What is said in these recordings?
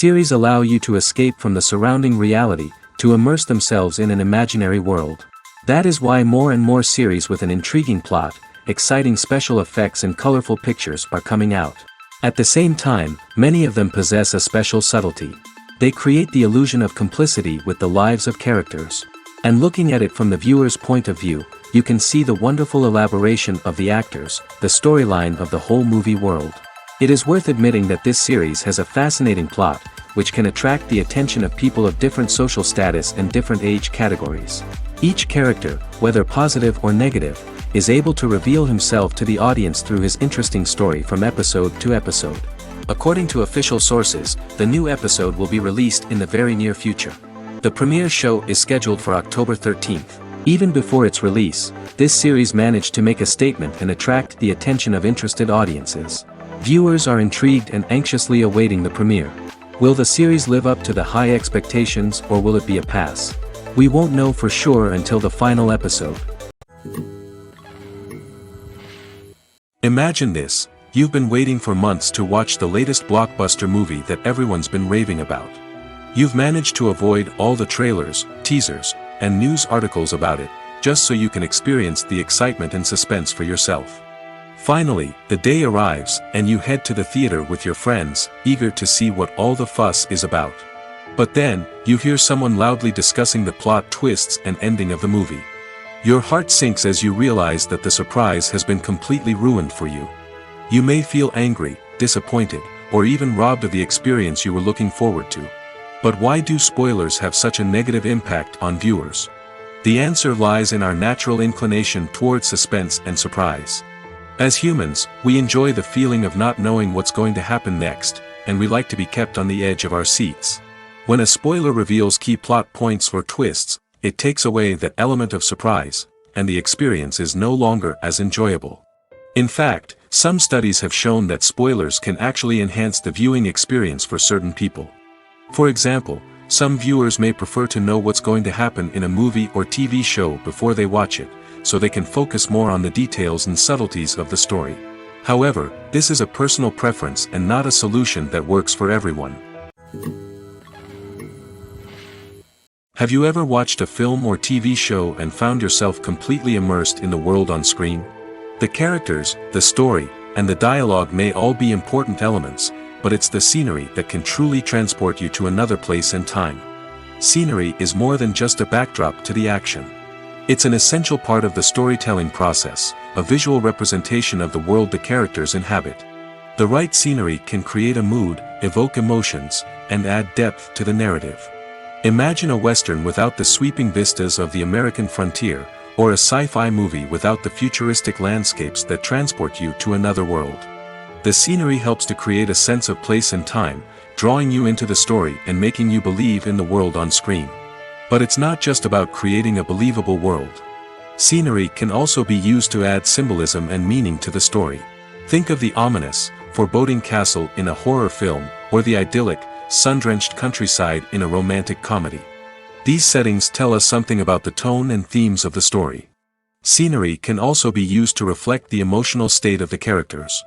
Series allow you to escape from the surrounding reality, to immerse themselves in an imaginary world. That is why more and more series with an intriguing plot, exciting special effects and colorful pictures are coming out. At the same time, many of them possess a special subtlety. They create the illusion of complicity with the lives of characters. And looking at it from the viewer's point of view, you can see the wonderful elaboration of the actors, the storyline of the whole movie world. It is worth admitting that this series has a fascinating plot, which can attract the attention of people of different social status and different age categories. Each character, whether positive or negative, is able to reveal himself to the audience through his interesting story from episode to episode. According to official sources, the new episode will be released in the very near future. The premiere show is scheduled for October 13th. Even before its release, this series managed to make a statement and attract the attention of interested audiences. Viewers are intrigued and anxiously awaiting the premiere. Will the series live up to the high expectations or will it be a pass? We won't know for sure until the final episode. Imagine this, you've been waiting for months to watch the latest blockbuster movie that everyone's been raving about. You've managed to avoid all the trailers, teasers, and news articles about it, just so you can experience the excitement and suspense for yourself. Finally, the day arrives, and you head to the theater with your friends, eager to see what all the fuss is about. But then, you hear someone loudly discussing the plot twists and ending of the movie. Your heart sinks as you realize that the surprise has been completely ruined for you. You may feel angry, disappointed, or even robbed of the experience you were looking forward to. But why do spoilers have such a negative impact on viewers? The answer lies in our natural inclination toward suspense and surprise. As humans, we enjoy the feeling of not knowing what's going to happen next, and we like to be kept on the edge of our seats. When a spoiler reveals key plot points or twists, it takes away that element of surprise, and the experience is no longer as enjoyable. In fact, some studies have shown that spoilers can actually enhance the viewing experience for certain people. For example, some viewers may prefer to know what's going to happen in a movie or TV show before they watch it, so they can focus more on the details and subtleties of the story. However, this is a personal preference and not a solution that works for everyone. Have you ever watched a film or TV show and found yourself completely immersed in the world on screen? The characters, the story, and the dialogue may all be important elements, but it's the scenery that can truly transport you to another place and time. Scenery is more than just a backdrop to the action. It's an essential part of the storytelling process, a visual representation of the world the characters inhabit. The right scenery can create a mood, evoke emotions, and add depth to the narrative. Imagine a Western without the sweeping vistas of the American frontier, or a sci-fi movie without the futuristic landscapes that transport you to another world. The scenery helps to create a sense of place and time, drawing you into the story and making you believe in the world on screen. But it's not just about creating a believable world. Scenery can also be used to add symbolism and meaning to the story. Think of the ominous, foreboding castle in a horror film, or the idyllic, sun-drenched countryside in a romantic comedy. These settings tell us something about the tone and themes of the story. Scenery can also be used to reflect the emotional state of the characters.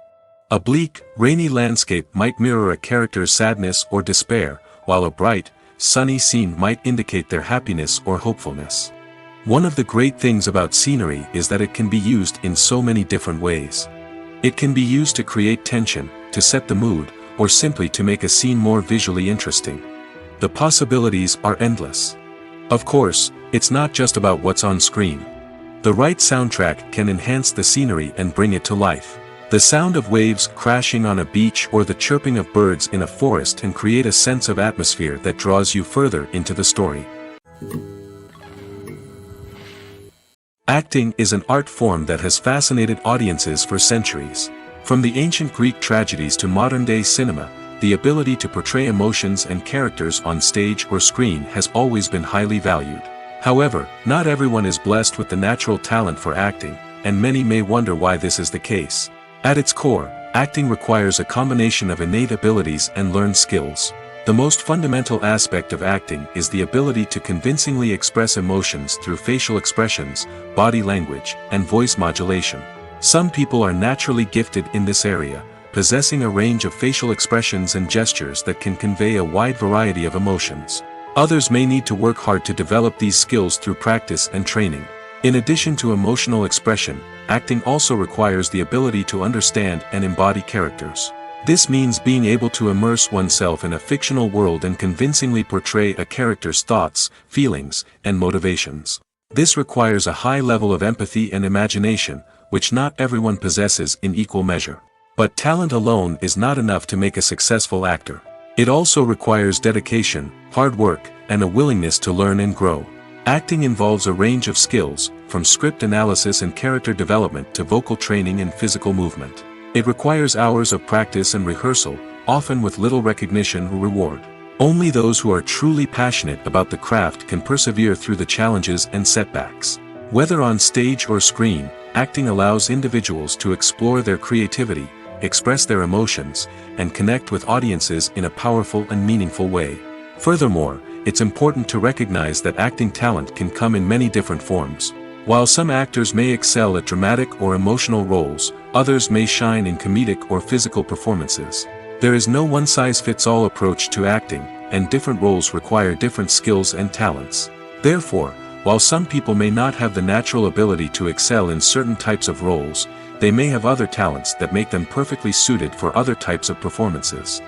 A bleak, rainy landscape might mirror a character's sadness or despair, while a bright, sunny scene might indicate their happiness or hopefulness. One of the great things about scenery is that it can be used in so many different ways. It can be used to create tension, to set the mood, or simply to make a scene more visually interesting. The possibilities are endless. Of course, it's not just about what's on screen. The right soundtrack can enhance the scenery and bring it to life. The sound of waves crashing on a beach or the chirping of birds in a forest can create a sense of atmosphere that draws you further into the story. Acting is an art form that has fascinated audiences for centuries. From the ancient Greek tragedies to modern-day cinema, the ability to portray emotions and characters on stage or screen has always been highly valued. However, not everyone is blessed with the natural talent for acting, and many may wonder why this is the case. At its core, acting requires a combination of innate abilities and learned skills. The most fundamental aspect of acting is the ability to convincingly express emotions through facial expressions, body language, and voice modulation. Some people are naturally gifted in this area, possessing a range of facial expressions and gestures that can convey a wide variety of emotions. Others may need to work hard to develop these skills through practice and training. In addition to emotional expression, acting also requires the ability to understand and embody characters. This means being able to immerse oneself in a fictional world and convincingly portray a character's thoughts, feelings, and motivations. This requires a high level of empathy and imagination, which not everyone possesses in equal measure. But talent alone is not enough to make a successful actor. It also requires dedication, hard work, and a willingness to learn and grow. Acting involves a range of skills, from script analysis and character development to vocal training and physical movement. It requires hours of practice and rehearsal, often with little recognition or reward. Only those who are truly passionate about the craft can persevere through the challenges and setbacks. Whether on stage or screen, acting allows individuals to explore their creativity, express their emotions, and connect with audiences in a powerful and meaningful way. Furthermore, it's important to recognize that acting talent can come in many different forms. While some actors may excel at dramatic or emotional roles, others may shine in comedic or physical performances. There is no one-size-fits-all approach to acting, and different roles require different skills and talents. Therefore, while some people may not have the natural ability to excel in certain types of roles, they may have other talents that make them perfectly suited for other types of performances.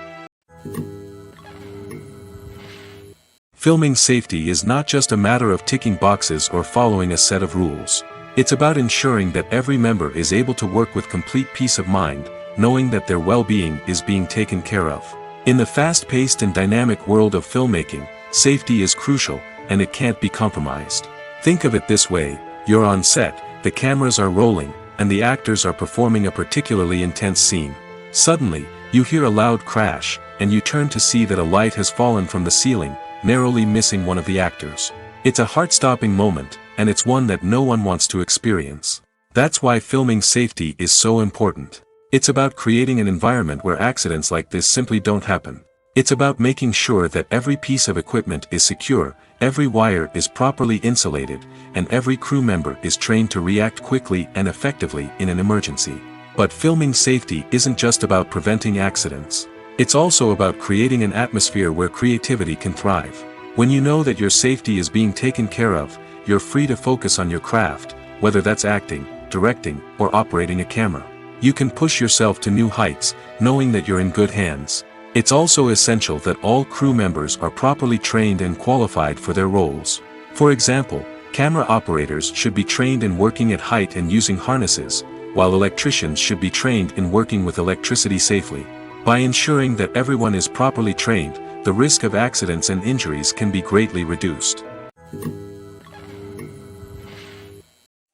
Filming safety is not just a matter of ticking boxes or following a set of rules. It's about ensuring that every member is able to work with complete peace of mind, knowing that their well-being is being taken care of. In the fast-paced and dynamic world of filmmaking, safety is crucial, and it can't be compromised. Think of it this way: you're on set, the cameras are rolling, and the actors are performing a particularly intense scene. Suddenly, you hear a loud crash, and you turn to see that a light has fallen from the ceiling, narrowly missing one of the actors. It's a heart-stopping moment, and it's one that no one wants to experience. That's why filming safety is so important. It's about creating an environment where accidents like this simply don't happen. It's about making sure that every piece of equipment is secure, every wire is properly insulated, and every crew member is trained to react quickly and effectively in an emergency. But filming safety isn't just about preventing accidents. It's also about creating an atmosphere where creativity can thrive. When you know that your safety is being taken care of, you're free to focus on your craft, whether that's acting, directing, or operating a camera. You can push yourself to new heights, knowing that you're in good hands. It's also essential that all crew members are properly trained and qualified for their roles. For example, camera operators should be trained in working at height and using harnesses, while electricians should be trained in working with electricity safely. By ensuring that everyone is properly trained, the risk of accidents and injuries can be greatly reduced.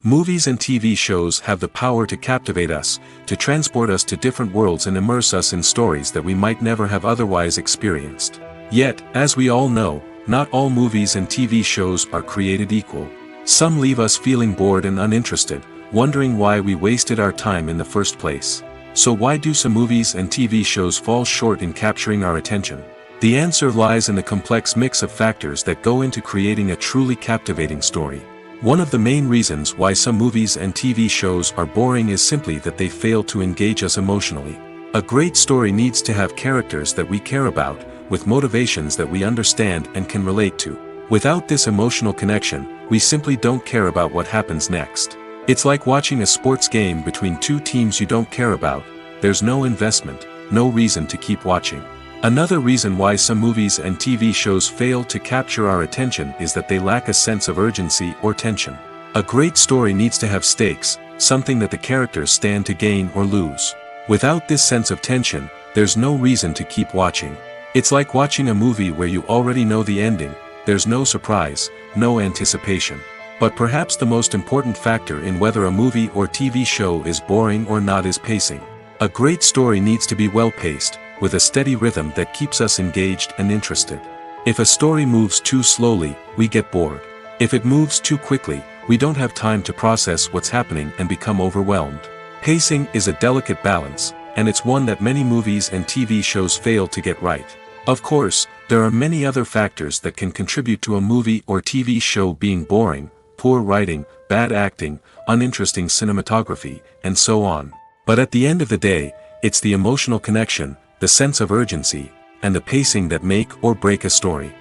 Movies and TV shows have the power to captivate us, to transport us to different worlds and immerse us in stories that we might never have otherwise experienced. Yet, as we all know, not all movies and TV shows are created equal. Some leave us feeling bored and uninterested, wondering why we wasted our time in the first place. So why do some movies and TV shows fall short in capturing our attention? The answer lies in the complex mix of factors that go into creating a truly captivating story. One of the main reasons why some movies and TV shows are boring is simply that they fail to engage us emotionally. A great story needs to have characters that we care about, with motivations that we understand and can relate to. Without this emotional connection, we simply don't care about what happens next. It's like watching a sports game between two teams you don't care about. There's no investment, no reason to keep watching. Another reason why some movies and TV shows fail to capture our attention is that they lack a sense of urgency or tension. A great story needs to have stakes, something that the characters stand to gain or lose. Without this sense of tension, there's no reason to keep watching. It's like watching a movie where you already know the ending. There's no surprise, no anticipation. But perhaps the most important factor in whether a movie or TV show is boring or not is pacing. A great story needs to be well-paced, with a steady rhythm that keeps us engaged and interested. If a story moves too slowly, we get bored. If it moves too quickly, we don't have time to process what's happening and become overwhelmed. Pacing is a delicate balance, and it's one that many movies and TV shows fail to get right. Of course, there are many other factors that can contribute to a movie or TV show being boring: poor writing, bad acting, uninteresting cinematography, and so on. But at the end of the day, It's the emotional connection, the sense of urgency, and the pacing that make or break a story.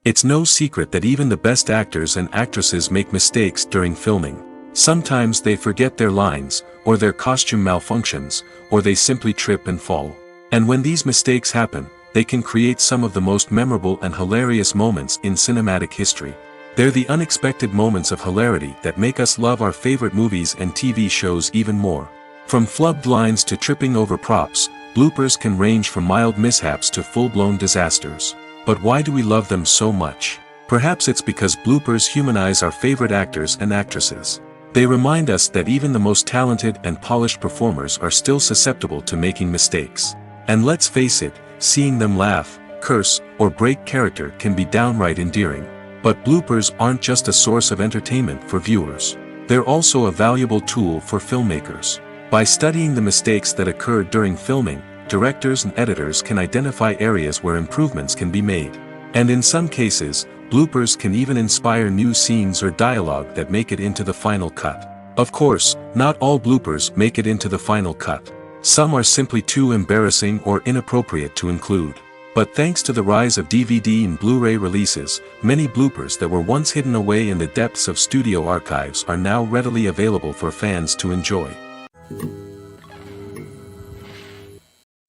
It's no secret that even the best actors and actresses make mistakes during filming. Sometimes they forget their lines, or their costume malfunctions, or they simply trip and fall. And when these mistakes happen, they can create some of the most memorable and hilarious moments in cinematic history. They're the unexpected moments of hilarity that make us love our favorite movies and TV shows even more. From flubbed lines to tripping over props, bloopers can range from mild mishaps to full-blown disasters. But why do we love them so much? Perhaps it's because bloopers humanize our favorite actors and actresses. They remind us that even the most talented and polished performers are still susceptible to making mistakes. And let's face it, seeing them laugh, curse, or break character can be downright endearing. But bloopers aren't just a source of entertainment for viewers. They're also a valuable tool for filmmakers. By studying the mistakes that occurred during filming, directors and editors can identify areas where improvements can be made. And in some cases, bloopers can even inspire new scenes or dialogue that make it into the final cut. Of course, not all bloopers make it into the final cut. Some are simply too embarrassing or inappropriate to include. But thanks to the rise of DVD and Blu-ray releases, many bloopers that were once hidden away in the depths of studio archives are now readily available for fans to enjoy.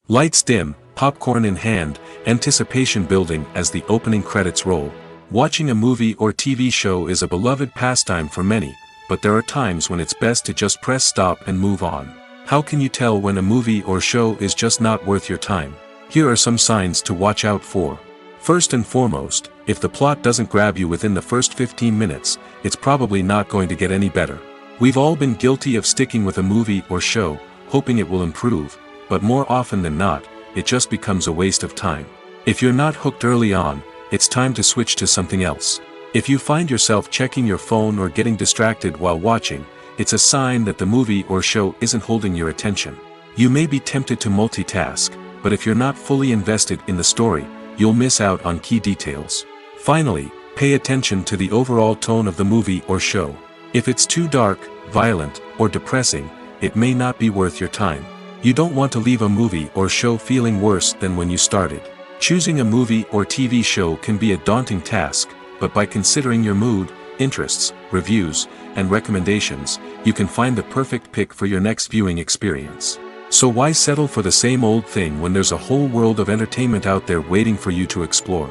Lights dim, popcorn in hand, anticipation building as the opening credits roll. Watching a movie or TV show is a beloved pastime for many, but there are times when it's best to just press stop and move on. How can you tell when a movie or show is just not worth your time? Here are some signs to watch out for. First and foremost, if the plot doesn't grab you within the first 15 minutes, it's probably not going to get any better. We've all been guilty of sticking with a movie or show, hoping it will improve, but more often than not, it just becomes a waste of time. If you're not hooked early on, it's time to switch to something else. If you find yourself checking your phone or getting distracted while watching, it's a sign that the movie or show isn't holding your attention. You may be tempted to multitask, but if you're not fully invested in the story, you'll miss out on key details. Finally, pay attention to the overall tone of the movie or show. If it's too dark, violent, or depressing, it may not be worth your time. You don't want to leave a movie or show feeling worse than when you started. Choosing a movie or TV show can be a daunting task, but by considering your mood, interests, reviews, and recommendations, you can find the perfect pick for your next viewing experience. So why settle for the same old thing when there's a whole world of entertainment out there waiting for you to explore?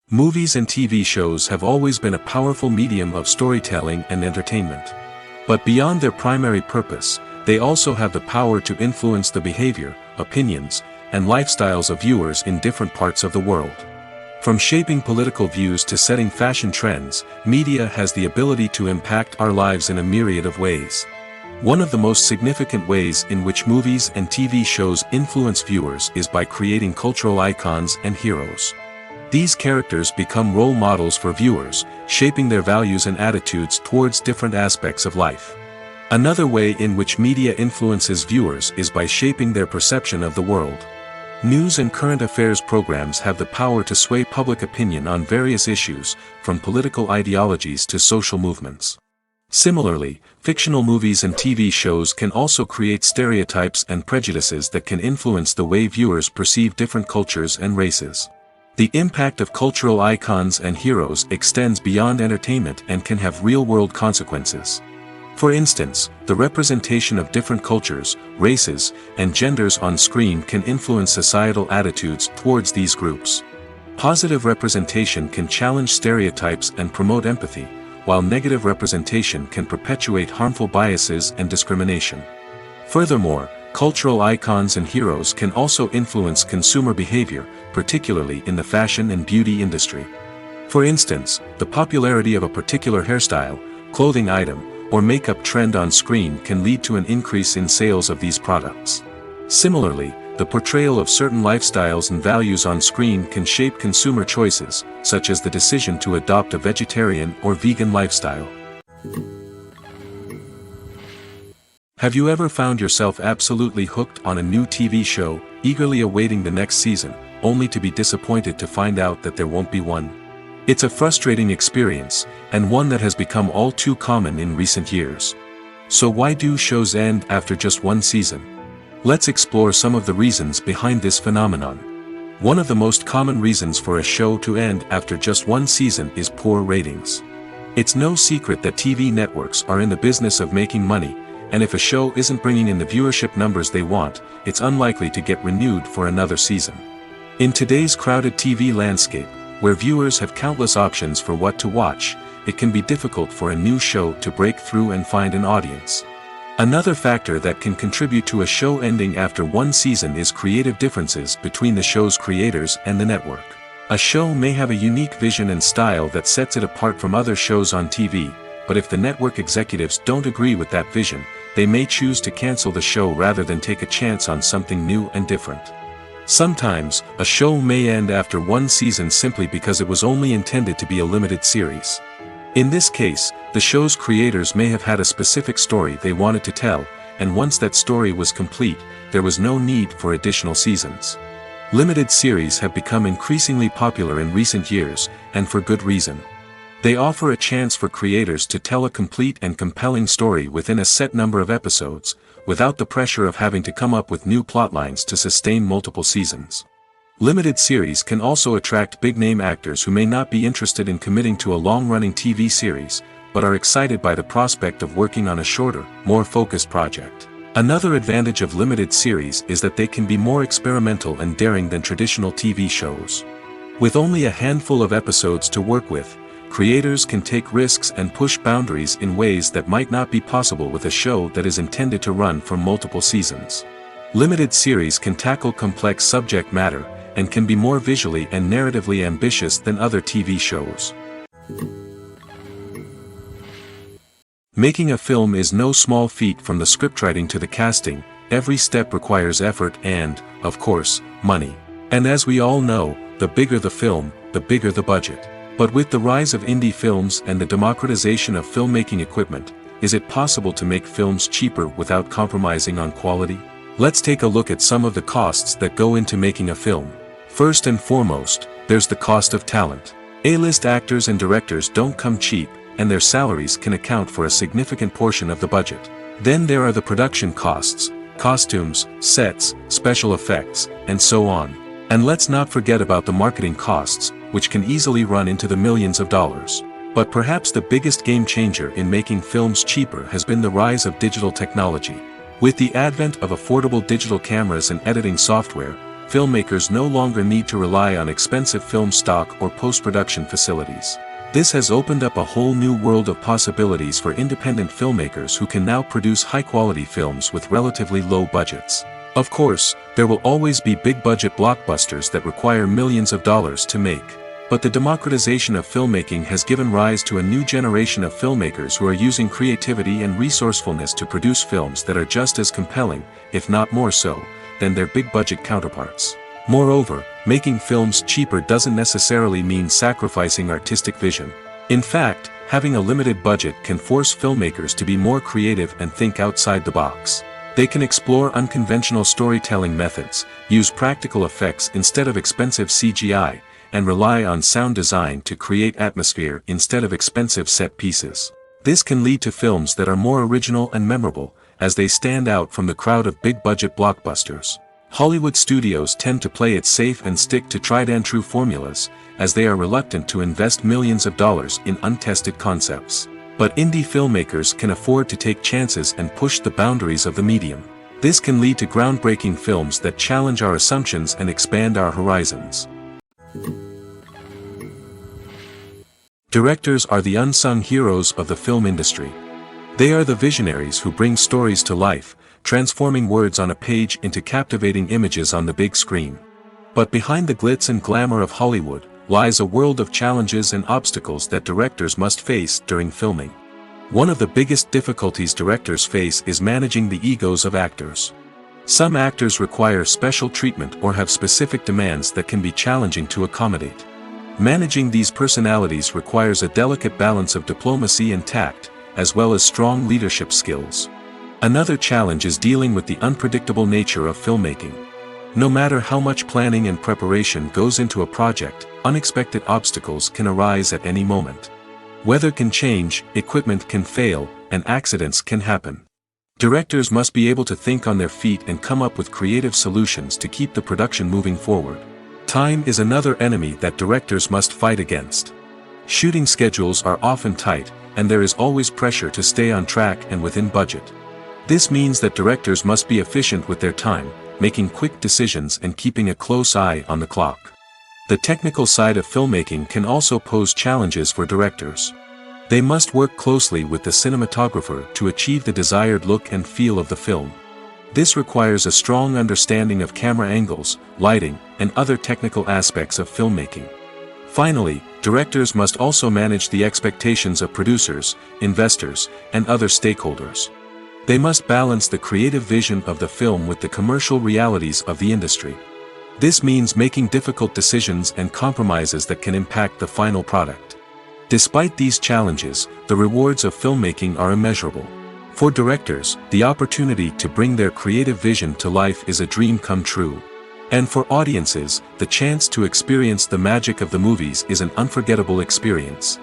Movies and TV shows have always been a powerful medium of storytelling and entertainment. But beyond their primary purpose, they also have the power to influence the behavior, opinions, and lifestyles of viewers in different parts of the world. From shaping political views to setting fashion trends, media has the ability to impact our lives in a myriad of ways. One of the most significant ways in which movies and TV shows influence viewers is by creating cultural icons and heroes. These characters become role models for viewers, shaping their values and attitudes towards different aspects of life. Another way in which media influences viewers is by shaping their perception of the world. News and current affairs programs have the power to sway public opinion on various issues, from political ideologies to social movements. Similarly, fictional movies and TV shows can also create stereotypes and prejudices that can influence the way viewers perceive different cultures and races. The impact of cultural icons and heroes extends beyond entertainment and can have real-world consequences. For instance, the representation of different cultures, races, and genders on screen can influence societal attitudes towards these groups. Positive representation can challenge stereotypes and promote empathy, while negative representation can perpetuate harmful biases and discrimination. Furthermore, cultural icons and heroes can also influence consumer behavior, particularly in the fashion and beauty industry. For instance, the popularity of a particular hairstyle, clothing item, or makeup trend on screen can lead to an increase in sales of these products. Similarly, the portrayal of certain lifestyles and values on screen can shape consumer choices, such as the decision to adopt a vegetarian or vegan lifestyle. Have you ever found yourself absolutely hooked on a new TV show, eagerly awaiting the next season, only to be disappointed to find out that there won't be one? It's a frustrating experience, and one that has become all too common in recent years. So why do shows end after just one season? Let's explore some of the reasons behind this phenomenon. One of the most common reasons for a show to end after just one season is poor ratings. It's no secret that TV networks are in the business of making money, and if a show isn't bringing in the viewership numbers they want, it's unlikely to get renewed for another season. In today's crowded TV landscape, where viewers have countless options for what to watch, it can be difficult for a new show to break through and find an audience. Another factor that can contribute to a show ending after one season is creative differences between the show's creators and the network. A show may have a unique vision and style that sets it apart from other shows on TV, but if the network executives don't agree with that vision, they may choose to cancel the show rather than take a chance on something new and different. Sometimes, a show may end after one season simply because it was only intended to be a limited series. In this case, the show's creators may have had a specific story they wanted to tell, and once that story was complete, there was no need for additional seasons. Limited series have become increasingly popular in recent years, and for good reason. They offer a chance for creators to tell a complete and compelling story within a set number of episodes, without the pressure of having to come up with new plotlines to sustain multiple seasons. Limited series can also attract big-name actors who may not be interested in committing to a long-running TV series, but are excited by the prospect of working on a shorter, more focused project. Another advantage of limited series is that they can be more experimental and daring than traditional TV shows. With only a handful of episodes to work with, creators can take risks and push boundaries in ways that might not be possible with a show that is intended to run for multiple seasons. Limited series can tackle complex subject matter, and can be more visually and narratively ambitious than other TV shows. Making a film is no small feat. From the scriptwriting to the casting, every step requires effort and, of course, money. And as we all know, the bigger the film, the bigger the budget. But with the rise of indie films and the democratization of filmmaking equipment, is it possible to make films cheaper without compromising on quality? Let's take a look at some of the costs that go into making a film. First and foremost, there's the cost of talent. A-list actors and directors don't come cheap, and their salaries can account for a significant portion of the budget. Then there are the production costs, costumes, sets, special effects, and so on. And let's not forget about the marketing costs, which can easily run into the millions of dollars. But perhaps the biggest game changer in making films cheaper has been the rise of digital technology. With the advent of affordable digital cameras and editing software, filmmakers no longer need to rely on expensive film stock or post-production facilities. This has opened up a whole new world of possibilities for independent filmmakers who can now produce high-quality films with relatively low budgets. Of course, there will always be big-budget blockbusters that require millions of dollars to make. But the democratization of filmmaking has given rise to a new generation of filmmakers who are using creativity and resourcefulness to produce films that are just as compelling, if not more so, than their big-budget counterparts. Moreover, making films cheaper doesn't necessarily mean sacrificing artistic vision. In fact, having a limited budget can force filmmakers to be more creative and think outside the box. They can explore unconventional storytelling methods, use practical effects instead of expensive CGI, and rely on sound design to create atmosphere instead of expensive set pieces. This can lead to films that are more original and memorable, as they stand out from the crowd of big-budget blockbusters. Hollywood studios tend to play it safe and stick to tried-and-true formulas, as they are reluctant to invest millions of dollars in untested concepts. But indie filmmakers can afford to take chances and push the boundaries of the medium. This can lead to groundbreaking films that challenge our assumptions and expand our horizons. Directors are the unsung heroes of the film industry. They are the visionaries who bring stories to life, transforming words on a page into captivating images on the big screen. But behind the glitz and glamour of Hollywood, lies a world of challenges and obstacles that directors must face during filming. One of the biggest difficulties directors face is managing the egos of actors. Some actors require special treatment or have specific demands that can be challenging to accommodate. Managing these personalities requires a delicate balance of diplomacy and tact, as well as strong leadership skills. Another challenge is dealing with the unpredictable nature of filmmaking. No matter how much planning and preparation goes into a project, unexpected obstacles can arise at any moment. Weather can change, equipment can fail, and accidents can happen. Directors must be able to think on their feet and come up with creative solutions to keep the production moving forward. Time is another enemy that directors must fight against. Shooting schedules are often tight, and there is always pressure to stay on track and within budget. This means that directors must be efficient with their time, making quick decisions and keeping a close eye on the clock. The technical side of filmmaking can also pose challenges for directors. They must work closely with the cinematographer to achieve the desired look and feel of the film. This requires a strong understanding of camera angles, lighting, and other technical aspects of filmmaking. Finally, directors must also manage the expectations of producers, investors, and other stakeholders. They must balance the creative vision of the film with the commercial realities of the industry. This means making difficult decisions and compromises that can impact the final product. Despite these challenges, the rewards of filmmaking are immeasurable. For directors, the opportunity to bring their creative vision to life is a dream come true. And for audiences, the chance to experience the magic of the movies is an unforgettable experience.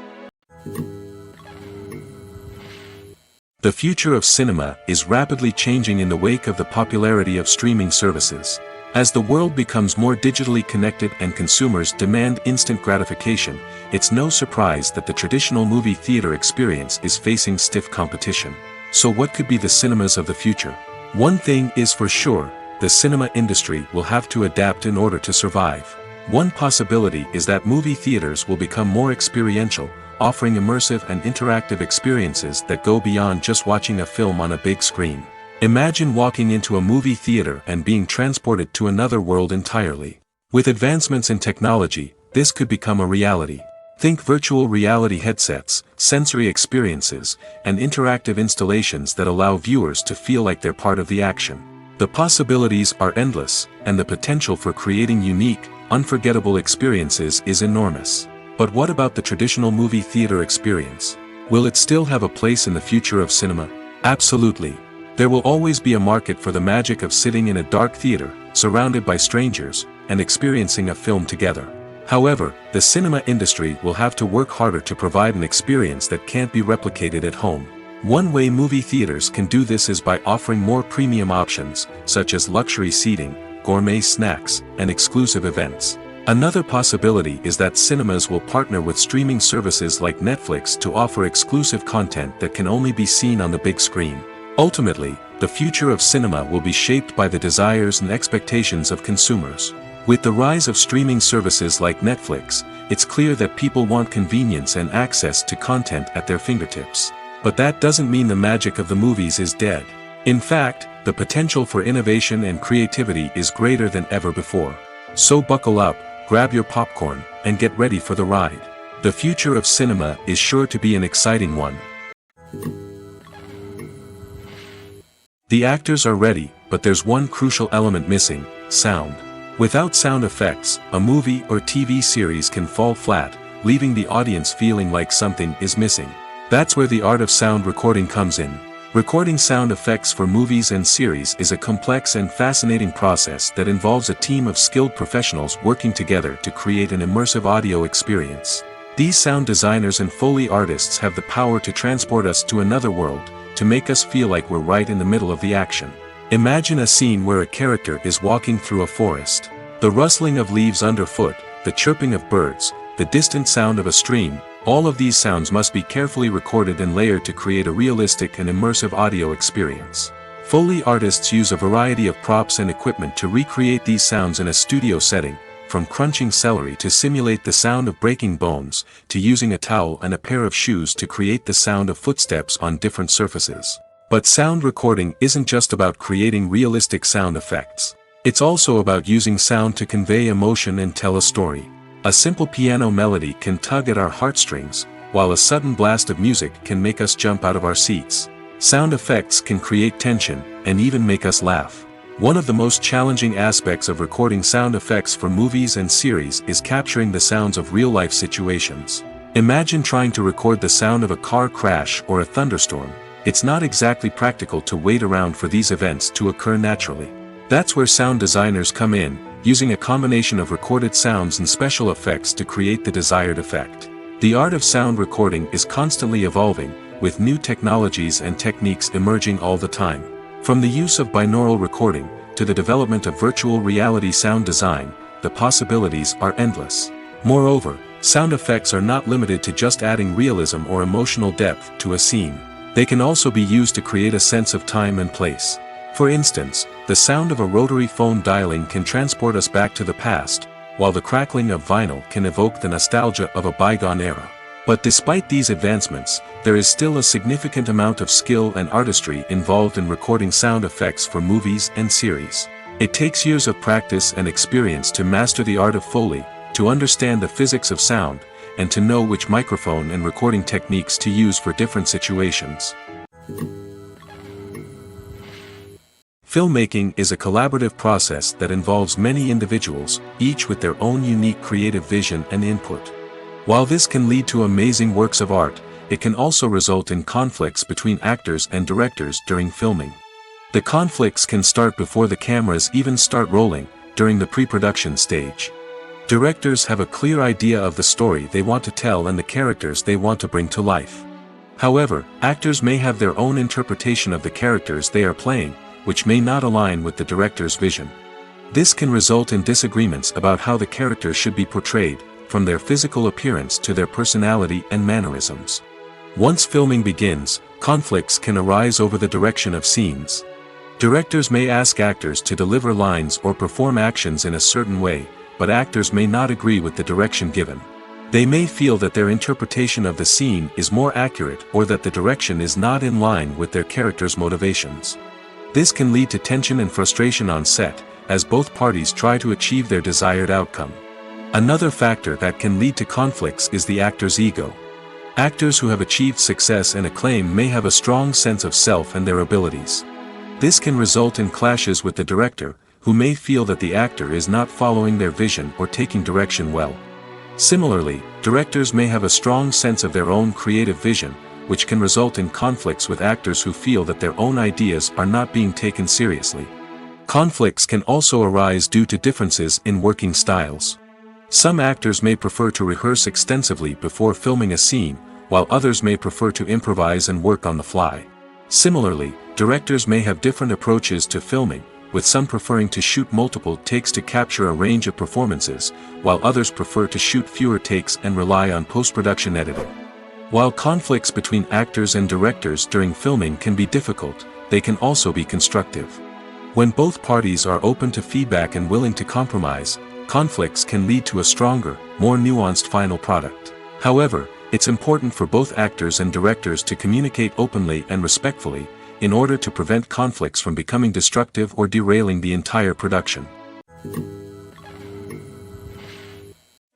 The future of cinema is rapidly changing in the wake of the popularity of streaming services. As the world becomes more digitally connected and consumers demand instant gratification, it's no surprise that the traditional movie theater experience is facing stiff competition. So what could be the cinemas of the future? One thing is for sure, the cinema industry will have to adapt in order to survive. One possibility is that movie theaters will become more experiential, offering immersive and interactive experiences that go beyond just watching a film on a big screen. Imagine walking into a movie theater and being transported to another world entirely. With advancements in technology, this could become a reality. Think virtual reality headsets, sensory experiences, and interactive installations that allow viewers to feel like they're part of the action. The possibilities are endless, and the potential for creating unique, unforgettable experiences is enormous. But what about the traditional movie theater experience? Will it still have a place in the future of cinema? Absolutely. There will always be a market for the magic of sitting in a dark theater, surrounded by strangers, and experiencing a film together. However, the cinema industry will have to work harder to provide an experience that can't be replicated at home. One way movie theaters can do this is by offering more premium options, such as luxury seating, gourmet snacks, and exclusive events. Another possibility is that cinemas will partner with streaming services like Netflix to offer exclusive content that can only be seen on the big screen. Ultimately, the future of cinema will be shaped by the desires and expectations of consumers. With the rise of streaming services like Netflix, it's clear that people want convenience and access to content at their fingertips. But that doesn't mean the magic of the movies is dead. In fact, the potential for innovation and creativity is greater than ever before. So buckle up, grab your popcorn, and get ready for the ride. The future of cinema is sure to be an exciting one. The actors are ready, but there's one crucial element missing: sound. Without sound effects, a movie or TV series can fall flat, leaving the audience feeling like something is missing. That's where the art of sound recording comes in. Recording sound effects for movies and series is a complex and fascinating process that involves a team of skilled professionals working together to create an immersive audio experience. These sound designers and Foley artists have the power to transport us to another world, to make us feel like we're right in the middle of the action. Imagine a scene where a character is walking through a forest. The rustling of leaves underfoot, the chirping of birds, the distant sound of a stream, all of these sounds must be carefully recorded and layered to create a realistic and immersive audio experience. Foley artists use a variety of props and equipment to recreate these sounds in a studio setting, from crunching celery to simulate the sound of breaking bones, to using a towel and a pair of shoes to create the sound of footsteps on different surfaces. But sound recording isn't just about creating realistic sound effects. It's also about using sound to convey emotion and tell a story. A simple piano melody can tug at our heartstrings, while a sudden blast of music can make us jump out of our seats. Sound effects can create tension, and even make us laugh. One of the most challenging aspects of recording sound effects for movies and series is capturing the sounds of real-life situations. Imagine trying to record the sound of a car crash or a thunderstorm. It's not exactly practical to wait around for these events to occur naturally. That's where sound designers come in, using a combination of recorded sounds and special effects to create the desired effect. The art of sound recording is constantly evolving, with new technologies and techniques emerging all the time. From the use of binaural recording, to the development of virtual reality sound design, the possibilities are endless. Moreover, sound effects are not limited to just adding realism or emotional depth to a scene. They can also be used to create a sense of time and place. For instance, the sound of a rotary phone dialing can transport us back to the past, while the crackling of vinyl can evoke the nostalgia of a bygone era. But despite these advancements, there is still a significant amount of skill and artistry involved in recording sound effects for movies and series. It takes years of practice and experience to master the art of Foley, to understand the physics of sound, and to know which microphone and recording techniques to use for different situations. Filmmaking is a collaborative process that involves many individuals, each with their own unique creative vision and input. While this can lead to amazing works of art, it can also result in conflicts between actors and directors during filming. The conflicts can start before the cameras even start rolling, during the pre-production stage. Directors have a clear idea of the story they want to tell and the characters they want to bring to life. However, actors may have their own interpretation of the characters they are playing, which may not align with the director's vision. This can result in disagreements about how the characters should be portrayed, from their physical appearance to their personality and mannerisms. Once filming begins, conflicts can arise over the direction of scenes. Directors may ask actors to deliver lines or perform actions in a certain way, but actors may not agree with the direction given. They may feel that their interpretation of the scene is more accurate or that the direction is not in line with their character's motivations. This can lead to tension and frustration on set, as both parties try to achieve their desired outcome. Another factor that can lead to conflicts is the actor's ego. Actors who have achieved success and acclaim may have a strong sense of self and their abilities. This can result in clashes with the director, who may feel that the actor is not following their vision or taking direction well. Similarly, directors may have a strong sense of their own creative vision, which can result in conflicts with actors who feel that their own ideas are not being taken seriously. Conflicts can also arise due to differences in working styles. Some actors may prefer to rehearse extensively before filming a scene, while others may prefer to improvise and work on the fly. Similarly, directors may have different approaches to filming, with some preferring to shoot multiple takes to capture a range of performances, while others prefer to shoot fewer takes and rely on post-production editing. While conflicts between actors and directors during filming can be difficult, they can also be constructive. When both parties are open to feedback and willing to compromise, conflicts can lead to a stronger, more nuanced final product. However, it's important for both actors and directors to communicate openly and respectfully, in order to prevent conflicts from becoming destructive or derailing the entire production.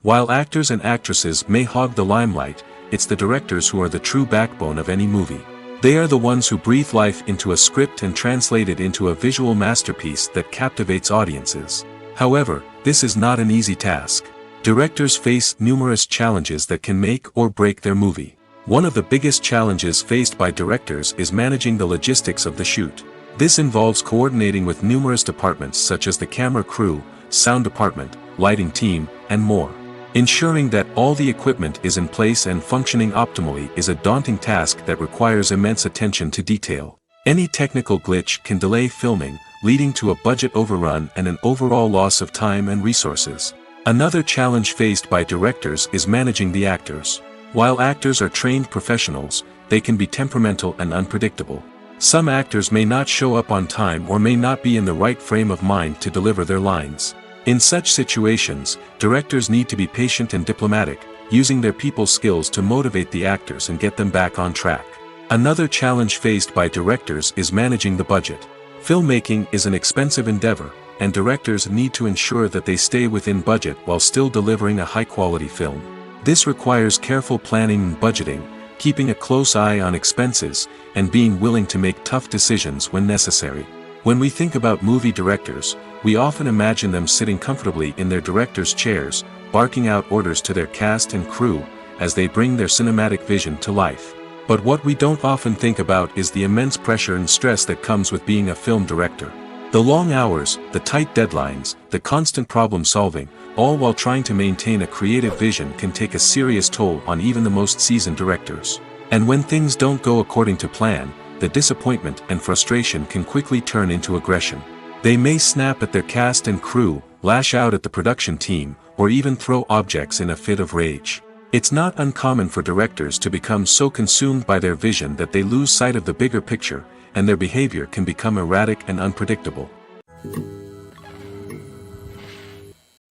While actors and actresses may hog the limelight, it's the directors who are the true backbone of any movie. They are the ones who breathe life into a script and translate it into a visual masterpiece that captivates audiences. However, this is not an easy task. Directors face numerous challenges that can make or break their movie. One of the biggest challenges faced by directors is managing the logistics of the shoot. This involves coordinating with numerous departments such as the camera crew, sound department, lighting team, and more. Ensuring that all the equipment is in place and functioning optimally is a daunting task that requires immense attention to detail. Any technical glitch can delay filming, leading to a budget overrun and an overall loss of time and resources. Another challenge faced by directors is managing the actors. While actors are trained professionals, they can be temperamental and unpredictable. Some actors may not show up on time or may not be in the right frame of mind to deliver their lines. In such situations, directors need to be patient and diplomatic, using their people skills to motivate the actors and get them back on track. Another challenge faced by directors is managing the budget. Filmmaking is an expensive endeavor, and directors need to ensure that they stay within budget while still delivering a high-quality film. This requires careful planning and budgeting, keeping a close eye on expenses, and being willing to make tough decisions when necessary. When we think about movie directors, we often imagine them sitting comfortably in their director's chairs, barking out orders to their cast and crew, as they bring their cinematic vision to life. But what we don't often think about is the immense pressure and stress that comes with being a film director. The long hours, the tight deadlines, the constant problem solving, all while trying to maintain a creative vision can take a serious toll on even the most seasoned directors. And when things don't go according to plan, the disappointment and frustration can quickly turn into aggression. They may snap at their cast and crew, lash out at the production team, or even throw objects in a fit of rage. It's not uncommon for directors to become so consumed by their vision that they lose sight of the bigger picture, and their behavior can become erratic and unpredictable.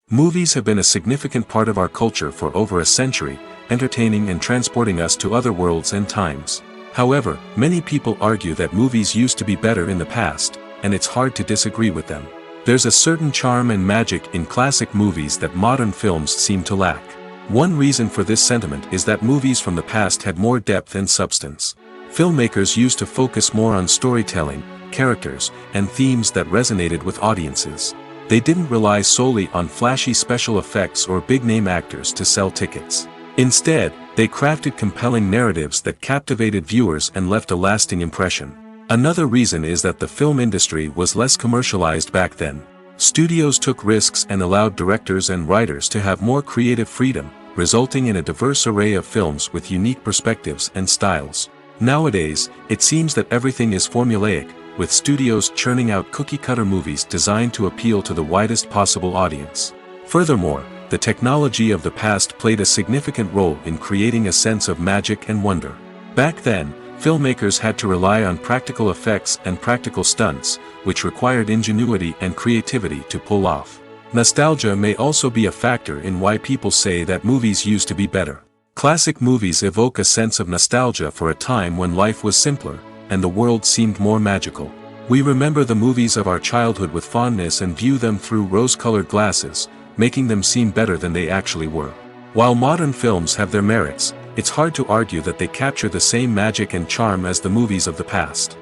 Movies have been a significant part of our culture for over a century, entertaining and transporting us to other worlds and times. However, many people argue that movies used to be better in the past, and it's hard to disagree with them. There's a certain charm and magic in classic movies that modern films seem to lack. One reason for this sentiment is that movies from the past had more depth and substance. Filmmakers used to focus more on storytelling, characters, and themes that resonated with audiences. They didn't rely solely on flashy special effects or big-name actors to sell tickets. Instead, they crafted compelling narratives that captivated viewers and left a lasting impression. Another reason is that the film industry was less commercialized back then. Studios took risks and allowed directors and writers to have more creative freedom, resulting in a diverse array of films with unique perspectives and styles. Nowadays, it seems that everything is formulaic, with studios churning out cookie-cutter movies designed to appeal to the widest possible audience. Furthermore, the technology of the past played a significant role in creating a sense of magic and wonder. Back then, filmmakers had to rely on practical effects and practical stunts, which required ingenuity and creativity to pull off. Nostalgia may also be a factor in why people say that movies used to be better. Classic movies evoke a sense of nostalgia for a time when life was simpler, and the world seemed more magical. We remember the movies of our childhood with fondness and view them through rose-colored glasses, making them seem better than they actually were. While modern films have their merits, it's hard to argue that they capture the same magic and charm as the movies of the past.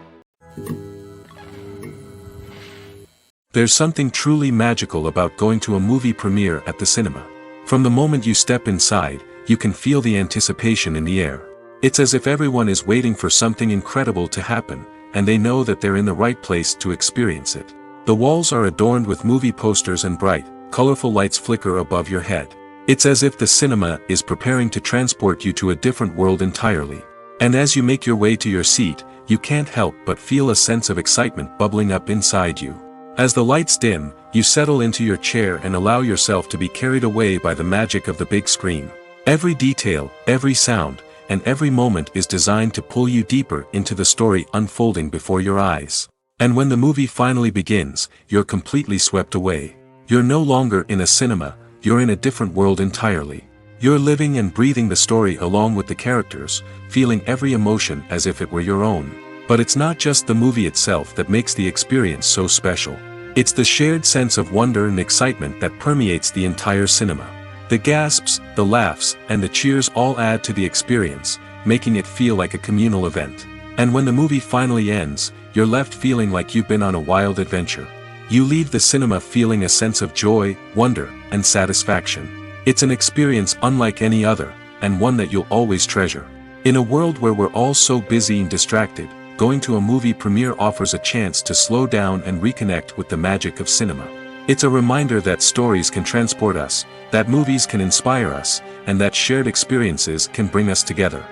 There's something truly magical about going to a movie premiere at the cinema. From the moment you step inside, you can feel the anticipation in the air. It's as if everyone is waiting for something incredible to happen, and they know that they're in the right place to experience it. The walls are adorned with movie posters and bright, colorful lights flicker above your head. It's as if the cinema is preparing to transport you to a different world entirely. And as you make your way to your seat, you can't help but feel a sense of excitement bubbling up inside you. As the lights dim, you settle into your chair and allow yourself to be carried away by the magic of the big screen. Every detail, every sound, and every moment is designed to pull you deeper into the story unfolding before your eyes. And when the movie finally begins, you're completely swept away. You're no longer in a cinema, you're in a different world entirely. You're living and breathing the story along with the characters, feeling every emotion as if it were your own. But it's not just the movie itself that makes the experience so special. It's the shared sense of wonder and excitement that permeates the entire cinema. The gasps, the laughs, and the cheers all add to the experience, making it feel like a communal event. And when the movie finally ends, you're left feeling like you've been on a wild adventure. You leave the cinema feeling a sense of joy, wonder, and satisfaction. It's an experience unlike any other, and one that you'll always treasure. In a world where we're all so busy and distracted, going to a movie premiere offers a chance to slow down and reconnect with the magic of cinema. It's a reminder that stories can transport us, that movies can inspire us, and that shared experiences can bring us together.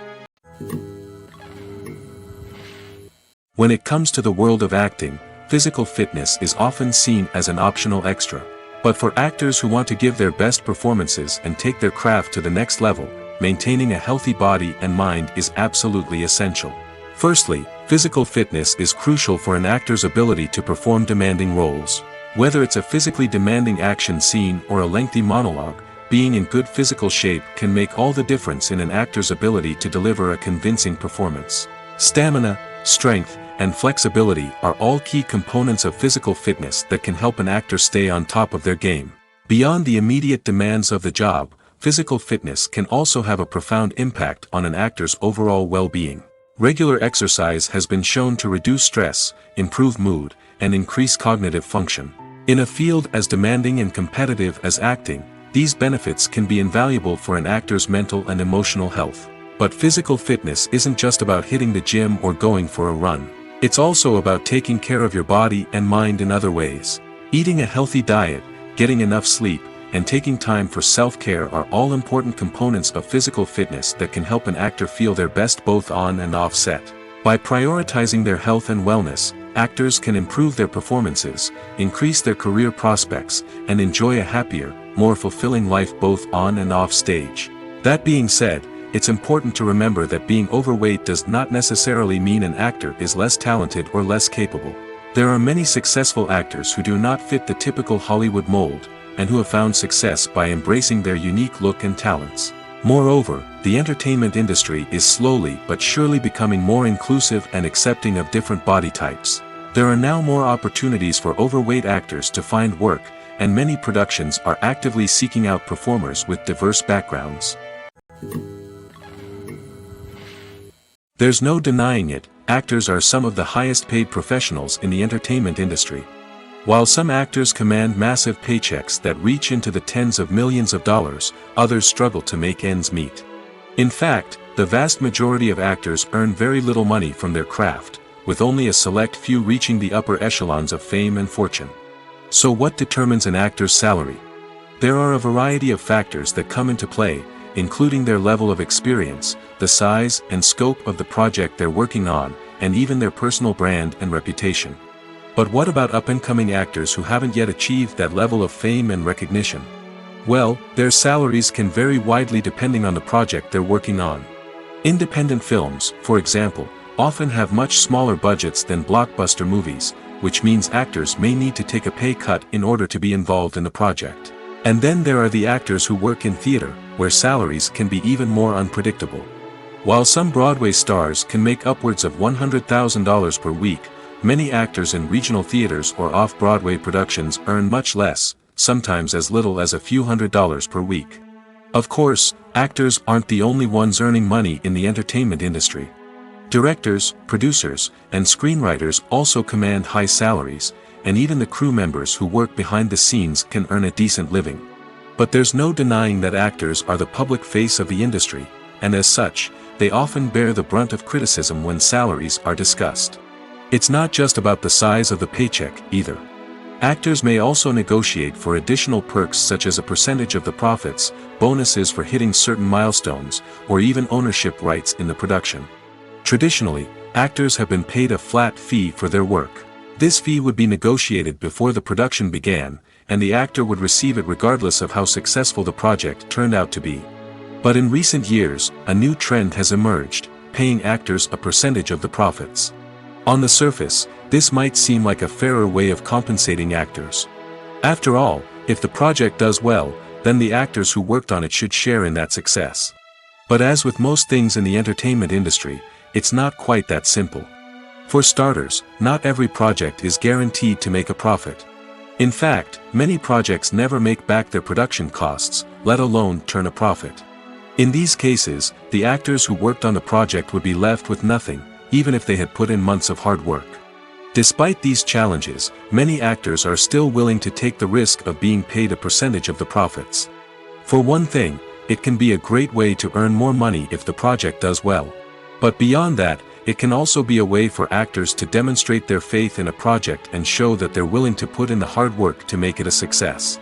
When it comes to the world of acting, physical fitness is often seen as an optional extra. But for actors who want to give their best performances and take their craft to the next level, maintaining a healthy body and mind is absolutely essential. Firstly, physical fitness is crucial for an actor's ability to perform demanding roles. Whether it's a physically demanding action scene or a lengthy monologue, being in good physical shape can make all the difference in an actor's ability to deliver a convincing performance. Stamina, strength, and flexibility are all key components of physical fitness that can help an actor stay on top of their game. Beyond the immediate demands of the job, physical fitness can also have a profound impact on an actor's overall well-being. Regular exercise has been shown to reduce stress, improve mood, and increase cognitive function. In a field as demanding and competitive as acting, these benefits can be invaluable for an actor's mental and emotional health. But physical fitness isn't just about hitting the gym or going for a run. It's also about taking care of your body and mind in other ways. Eating a healthy diet, getting enough sleep, and taking time for self-care are all important components of physical fitness that can help an actor feel their best both on and off set. By prioritizing their health and wellness, actors can improve their performances, increase their career prospects, and enjoy a happier, more fulfilling life both on and off stage. That being said, it's important to remember that being overweight does not necessarily mean an actor is less talented or less capable. There are many successful actors who do not fit the typical Hollywood mold, and who have found success by embracing their unique look and talents. Moreover, the entertainment industry is slowly but surely becoming more inclusive and accepting of different body types. There are now more opportunities for overweight actors to find work, and many productions are actively seeking out performers with diverse backgrounds. There's no denying it, actors are some of the highest paid professionals in the entertainment industry. While some actors command massive paychecks that reach into the tens of millions of dollars, others struggle to make ends meet. In fact, the vast majority of actors earn very little money from their craft, with only a select few reaching the upper echelons of fame and fortune. So what determines an actor's salary? There are a variety of factors that come into play, including their level of experience, the size and scope of the project they're working on, and even their personal brand and reputation. But what about up-and-coming actors who haven't yet achieved that level of fame and recognition? Well, their salaries can vary widely depending on the project they're working on. Independent films, for example, often have much smaller budgets than blockbuster movies, which means actors may need to take a pay cut in order to be involved in the project. And then there are the actors who work in theater, where salaries can be even more unpredictable. While some Broadway stars can make upwards of $100,000 per week, many actors in regional theaters or off-Broadway productions earn much less, sometimes as little as a few $100s per week. Of course, actors aren't the only ones earning money in the entertainment industry. Directors, producers, and screenwriters also command high salaries, and even the crew members who work behind the scenes can earn a decent living. But there's no denying that actors are the public face of the industry, and as such, they often bear the brunt of criticism when salaries are discussed. It's not just about the size of the paycheck, either. Actors may also negotiate for additional perks such as a percentage of the profits, bonuses for hitting certain milestones, or even ownership rights in the production. Traditionally, actors have been paid a flat fee for their work. This fee would be negotiated before the production began, and the actor would receive it regardless of how successful the project turned out to be. But in recent years, a new trend has emerged, paying actors a percentage of the profits. On the surface, this might seem like a fairer way of compensating actors. After all, if the project does well, then the actors who worked on it should share in that success. But as with most things in the entertainment industry, it's not quite that simple. For starters, not every project is guaranteed to make a profit. In fact, many projects never make back their production costs, let alone turn a profit. In these cases, the actors who worked on the project would be left with nothing, even if they had put in months of hard work. Despite these challenges, many actors are still willing to take the risk of being paid a percentage of the profits. For one thing, it can be a great way to earn more money if the project does well. But beyond that, it can also be a way for actors to demonstrate their faith in a project and show that they're willing to put in the hard work to make it a success.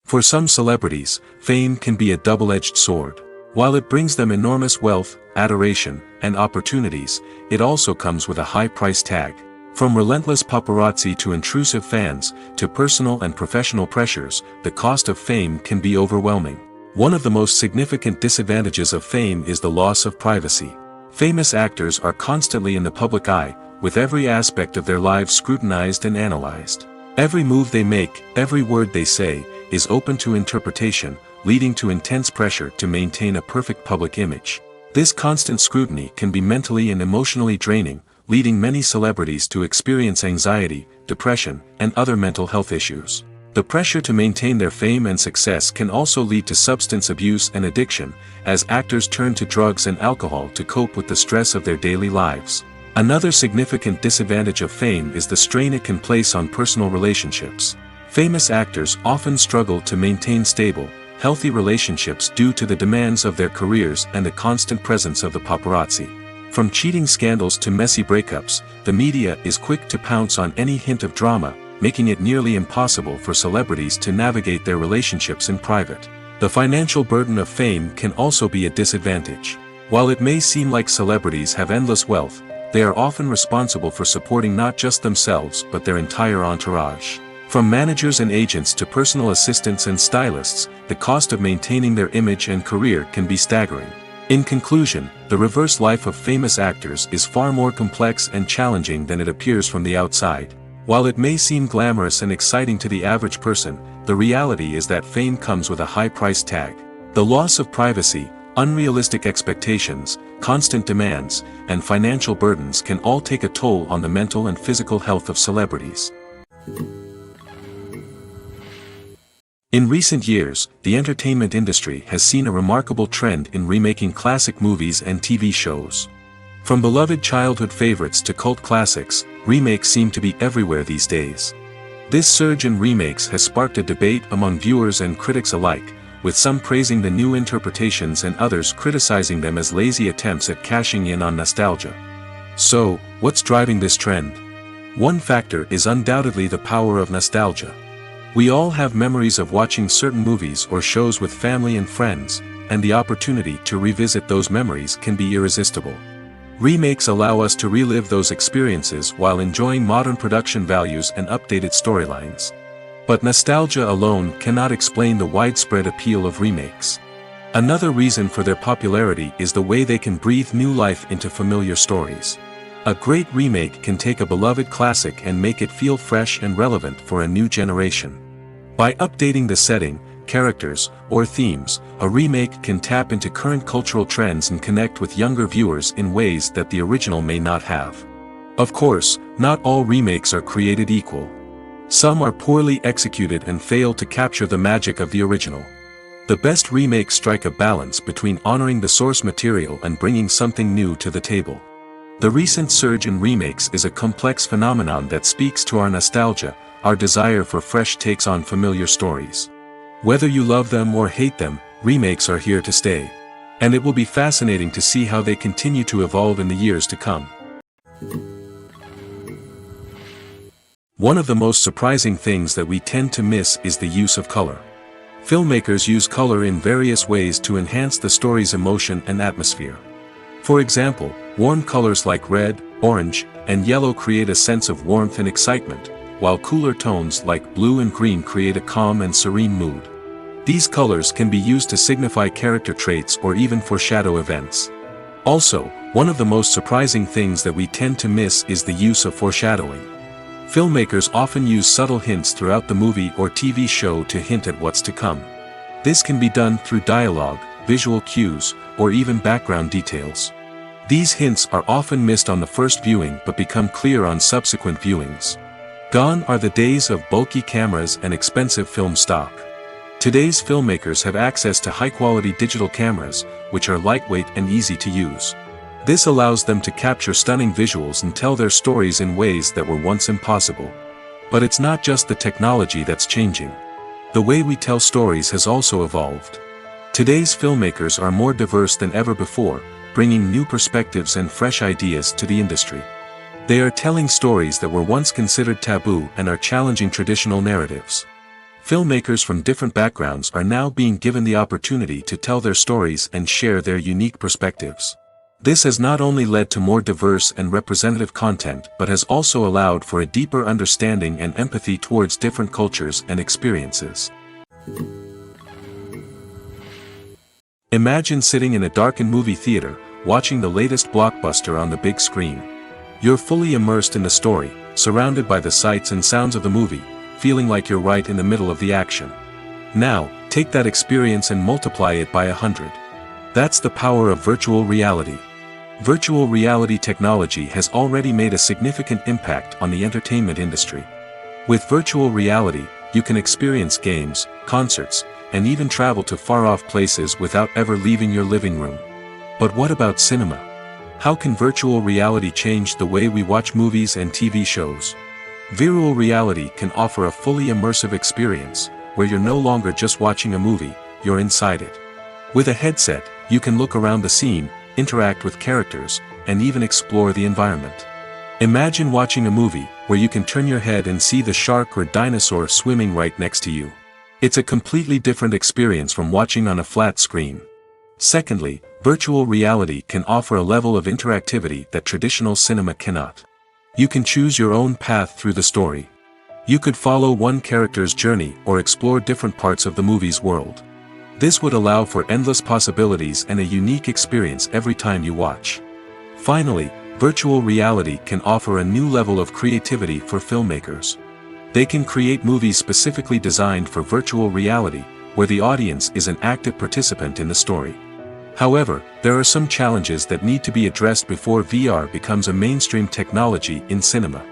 For some celebrities, fame can be a double-edged sword. While it brings them enormous wealth, adoration, and opportunities, it also comes with a high price tag. From relentless paparazzi to intrusive fans, to personal and professional pressures, the cost of fame can be overwhelming. One of the most significant disadvantages of fame is the loss of privacy. Famous actors are constantly in the public eye, with every aspect of their lives scrutinized and analyzed. Every move they make, every word they say, is open to interpretation, leading to intense pressure to maintain a perfect public image. This constant scrutiny can be mentally and emotionally draining, leading many celebrities to experience anxiety, depression, and other mental health issues. The pressure to maintain their fame and success can also lead to substance abuse and addiction, as actors turn to drugs and alcohol to cope with the stress of their daily lives. Another significant disadvantage of fame is the strain it can place on personal relationships. Famous actors often struggle to maintain stable, healthy relationships due to the demands of their careers and the constant presence of the paparazzi. From cheating scandals to messy breakups, the media is quick to pounce on any hint of drama, making it nearly impossible for celebrities to navigate their relationships in private. The financial burden of fame can also be a disadvantage. While it may seem like celebrities have endless wealth, they are often responsible for supporting not just themselves but their entire entourage. From managers and agents to personal assistants and stylists, the cost of maintaining their image and career can be staggering. In conclusion, the reverse life of famous actors is far more complex and challenging than it appears from the outside. While it may seem glamorous and exciting to the average person, the reality is that fame comes with a high price tag. The loss of privacy, unrealistic expectations, constant demands, and financial burdens can all take a toll on the mental and physical health of celebrities. In recent years, the entertainment industry has seen a remarkable trend in remaking classic movies and TV shows. From beloved childhood favorites to cult classics, remakes seem to be everywhere these days. This surge in remakes has sparked a debate among viewers and critics alike, with some praising the new interpretations and others criticizing them as lazy attempts at cashing in on nostalgia. So, what's driving this trend? One factor is undoubtedly the power of nostalgia. We all have memories of watching certain movies or shows with family and friends, and the opportunity to revisit those memories can be irresistible. Remakes allow us to relive those experiences while enjoying modern production values and updated storylines. But nostalgia alone cannot explain the widespread appeal of remakes. Another reason for their popularity is the way they can breathe new life into familiar stories. A great remake can take a beloved classic and make it feel fresh and relevant for a new generation. By updating the setting, characters, or themes, a remake can tap into current cultural trends and connect with younger viewers in ways that the original may not have. Of course, not all remakes are created equal. Some are poorly executed and fail to capture the magic of the original. The best remakes strike a balance between honoring the source material and bringing something new to the table. The recent surge in remakes is a complex phenomenon that speaks to our nostalgia, our desire for fresh takes on familiar stories. Whether you love them or hate them, remakes are here to stay. And it will be fascinating to see how they continue to evolve in the years to come. One of the most surprising things that we tend to miss is the use of color. Filmmakers use color in various ways to enhance the story's emotion and atmosphere. For example, warm colors like red, orange, and yellow create a sense of warmth and excitement, while cooler tones like blue and green create a calm and serene mood. These colors can be used to signify character traits or even foreshadow events. Also, one of the most surprising things that we tend to miss is the use of foreshadowing. Filmmakers often use subtle hints throughout the movie or TV show to hint at what's to come. This can be done through dialogue, visual cues, or even background details. These hints are often missed on the first viewing but become clear on subsequent viewings. Gone are the days of bulky cameras and expensive film stock. Today's filmmakers have access to high-quality digital cameras, which are lightweight and easy to use. This allows them to capture stunning visuals and tell their stories in ways that were once impossible. But it's not just the technology that's changing. The way we tell stories has also evolved. Today's filmmakers are more diverse than ever before, bringing new perspectives and fresh ideas to the industry. They are telling stories that were once considered taboo and are challenging traditional narratives. Filmmakers from different backgrounds are now being given the opportunity to tell their stories and share their unique perspectives. This has not only led to more diverse and representative content but has also allowed for a deeper understanding and empathy towards different cultures and experiences. Imagine sitting in a darkened movie theater, watching the latest blockbuster on the big screen. You're fully immersed in the story, surrounded by the sights and sounds of the movie, feeling like you're right in the middle of the action. Now, take that experience and multiply it by 100. That's the power of virtual reality. Virtual reality technology has already made a significant impact on the entertainment industry. With virtual reality, you can experience games, concerts, and even travel to far-off places without ever leaving your living room. But what about cinema? How can virtual reality change the way we watch movies and TV shows? Virtual reality can offer a fully immersive experience, where you're no longer just watching a movie, you're inside it. With a headset, you can look around the scene, interact with characters, and even explore the environment. Imagine watching a movie where you can turn your head and see the shark or dinosaur swimming right next to you. It's a completely different experience from watching on a flat screen. Secondly, virtual reality can offer a level of interactivity that traditional cinema cannot. You can choose your own path through the story. You could follow one character's journey or explore different parts of the movie's world. This would allow for endless possibilities and a unique experience every time you watch. Finally, virtual reality can offer a new level of creativity for filmmakers. They can create movies specifically designed for virtual reality, where the audience is an active participant in the story. However, there are some challenges that need to be addressed before VR becomes a mainstream technology in cinema.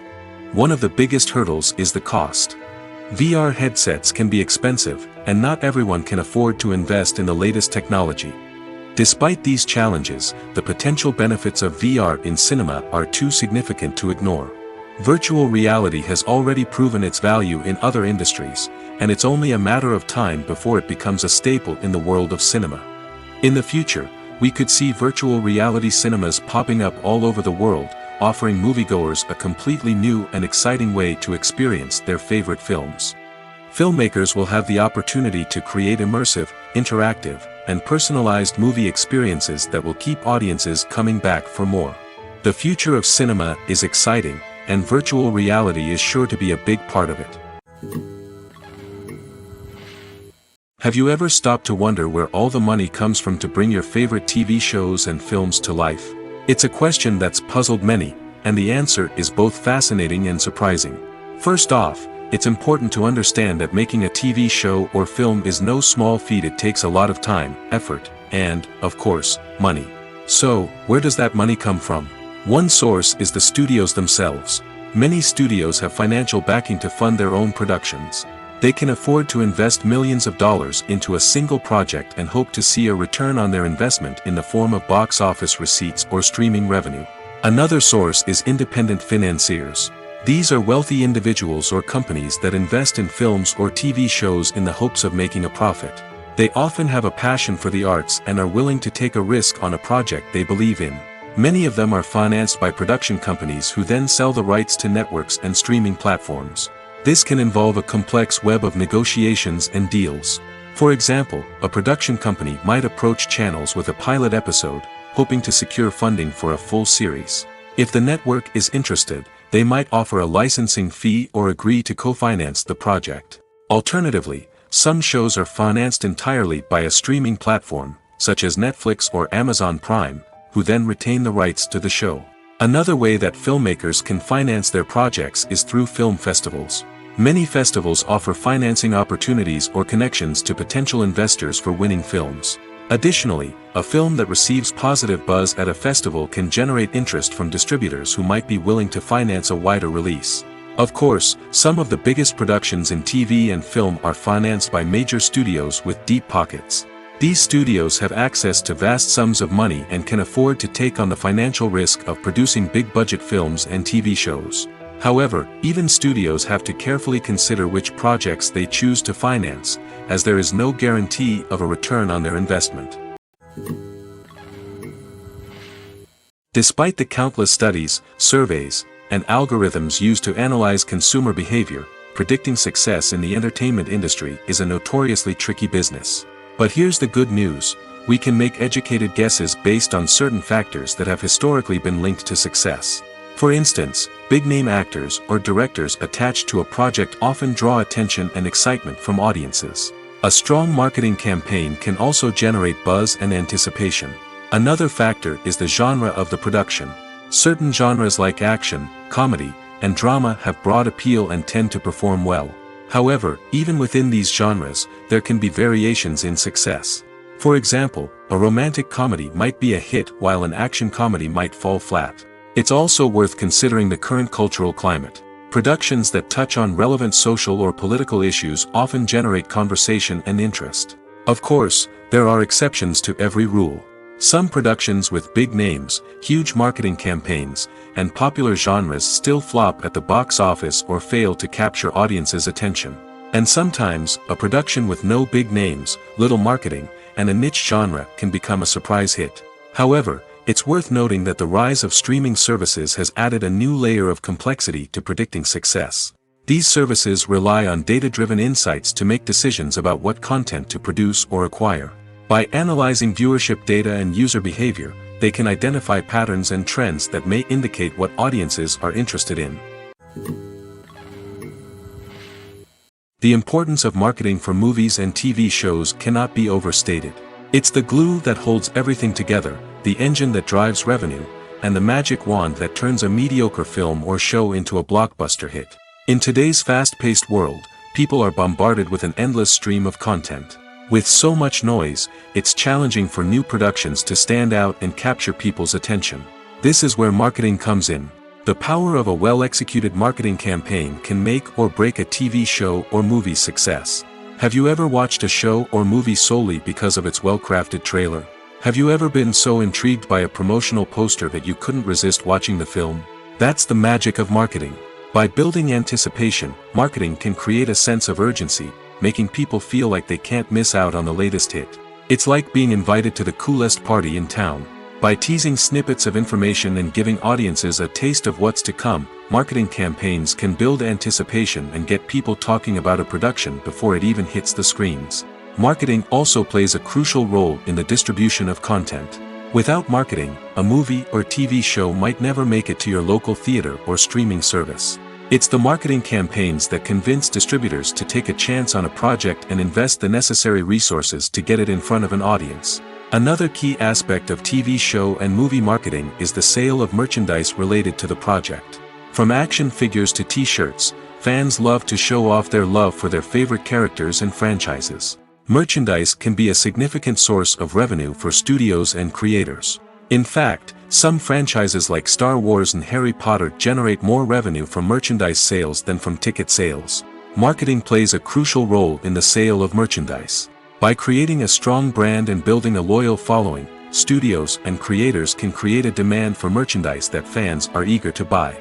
One of the biggest hurdles is the cost. VR headsets can be expensive, and not everyone can afford to invest in the latest technology. Despite these challenges, the potential benefits of VR in cinema are too significant to ignore. Virtual reality has already proven its value in other industries, and it's only a matter of time before it becomes a staple in the world of cinema. In the future, we could see virtual reality cinemas popping up all over the world, offering moviegoers a completely new and exciting way to experience their favorite films. Filmmakers will have the opportunity to create immersive, interactive, and personalized movie experiences that will keep audiences coming back for more. The future of cinema is exciting, and virtual reality is sure to be a big part of it. Have you ever stopped to wonder where all the money comes from to bring your favorite TV shows and films to life? It's a question that's puzzled many, and the answer is both fascinating and surprising. First off, it's important to understand that making a TV show or film is no small feat. It takes a lot of time, effort, and, of course, money. So, where does that money come from? One source is the studios themselves. Many studios have financial backing to fund their own productions. They can afford to invest millions of dollars into a single project and hope to see a return on their investment in the form of box office receipts or streaming revenue. Another source is independent financiers. These are wealthy individuals or companies that invest in films or TV shows in the hopes of making a profit. They often have a passion for the arts and are willing to take a risk on a project they believe in. Many of them are financed by production companies who then sell the rights to networks and streaming platforms. This can involve a complex web of negotiations and deals. For example, a production company might approach channels with a pilot episode, hoping to secure funding for a full series. If the network is interested, they might offer a licensing fee or agree to co-finance the project. Alternatively, some shows are financed entirely by a streaming platform, such as Netflix or Amazon Prime, who then retain the rights to the show. Another way that filmmakers can finance their projects is through film festivals. Many festivals offer financing opportunities or connections to potential investors for winning films. Additionally, a film that receives positive buzz at a festival can generate interest from distributors who might be willing to finance a wider release. Of course, some of the biggest productions in TV and film are financed by major studios with deep pockets. These studios have access to vast sums of money and can afford to take on the financial risk of producing big-budget films and TV shows. However, even studios have to carefully consider which projects they choose to finance, as there is no guarantee of a return on their investment. Despite the countless studies, surveys, and algorithms used to analyze consumer behavior, predicting success in the entertainment industry is a notoriously tricky business. But here's the good news: we can make educated guesses based on certain factors that have historically been linked to success. For instance, big-name actors or directors attached to a project often draw attention and excitement from audiences. A strong marketing campaign can also generate buzz and anticipation. Another factor is the genre of the production. Certain genres like action, comedy, and drama have broad appeal and tend to perform well. However, even within these genres, there can be variations in success. For example, a romantic comedy might be a hit while an action comedy might fall flat. It's also worth considering the current cultural climate. Productions that touch on relevant social or political issues often generate conversation and interest. Of course, there are exceptions to every rule. Some productions with big names, huge marketing campaigns, and popular genres still flop at the box office or fail to capture audiences' attention. And sometimes, a production with no big names, little marketing, and a niche genre can become a surprise hit. However, It's worth noting that the rise of streaming services has added a new layer of complexity to predicting success. These services rely on data-driven insights to make decisions about what content to produce or acquire. By analyzing viewership data and user behavior, they can identify patterns and trends that may indicate what audiences are interested in. The importance of marketing for movies and TV shows cannot be overstated. It's the glue that holds everything together, the engine that drives revenue, and the magic wand that turns a mediocre film or show into a blockbuster hit. In today's fast-paced world, people are bombarded with an endless stream of content. With so much noise, it's challenging for new productions to stand out and capture people's attention. This is where marketing comes in. The power of a well-executed marketing campaign can make or break a TV show or movie's success. Have you ever watched a show or movie solely because of its well-crafted trailer? Have you ever been so intrigued by a promotional poster that you couldn't resist watching the film? That's the magic of marketing. By building anticipation, marketing can create a sense of urgency, making people feel like they can't miss out on the latest hit. It's like being invited to the coolest party in town. By teasing snippets of information and giving audiences a taste of what's to come, marketing campaigns can build anticipation and get people talking about a production before it even hits the screens. Marketing also plays a crucial role in the distribution of content. Without marketing, a movie or TV show might never make it to your local theater or streaming service. It's the marketing campaigns that convince distributors to take a chance on a project and invest the necessary resources to get it in front of an audience. Another key aspect of TV show and movie marketing is the sale of merchandise related to the project. From action figures to t-shirts, fans love to show off their love for their favorite characters and franchises. Merchandise can be a significant source of revenue for studios and creators. In fact, some franchises like Star Wars and Harry Potter generate more revenue from merchandise sales than from ticket sales. Marketing plays a crucial role in the sale of merchandise. By creating a strong brand and building a loyal following, studios and creators can create a demand for merchandise that fans are eager to buy.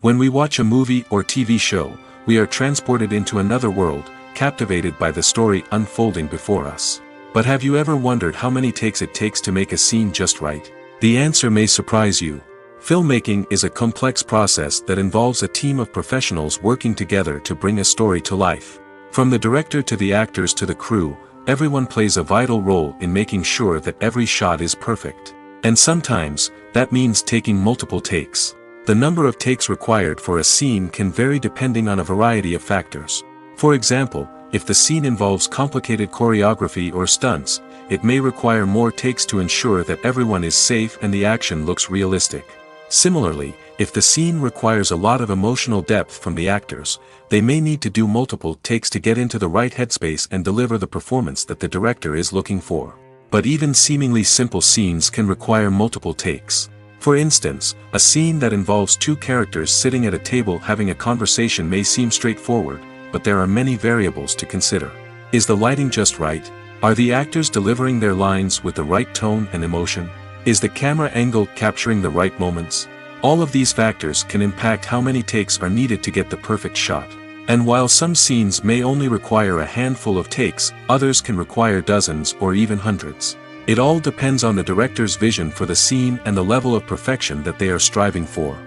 When we watch a movie or TV show, we are transported into another world, captivated by the story unfolding before us. But have you ever wondered how many takes it takes to make a scene just right? The answer may surprise you. Filmmaking is a complex process that involves a team of professionals working together to bring a story to life. From the director to the actors to the crew, everyone plays a vital role in making sure that every shot is perfect. And sometimes, that means taking multiple takes. The number of takes required for a scene can vary depending on a variety of factors. For example, if the scene involves complicated choreography or stunts, it may require more takes to ensure that everyone is safe and the action looks realistic. Similarly, if the scene requires a lot of emotional depth from the actors, they may need to do multiple takes to get into the right headspace and deliver the performance that the director is looking for. But even seemingly simple scenes can require multiple takes. For instance, a scene that involves two characters sitting at a table having a conversation may seem straightforward, but there are many variables to consider. Is the lighting just right? Are the actors delivering their lines with the right tone and emotion? Is the camera angle capturing the right moments? All of these factors can impact how many takes are needed to get the perfect shot. And while some scenes may only require a handful of takes, others can require dozens or even hundreds. It all depends on the director's vision for the scene and the level of perfection that they are striving for.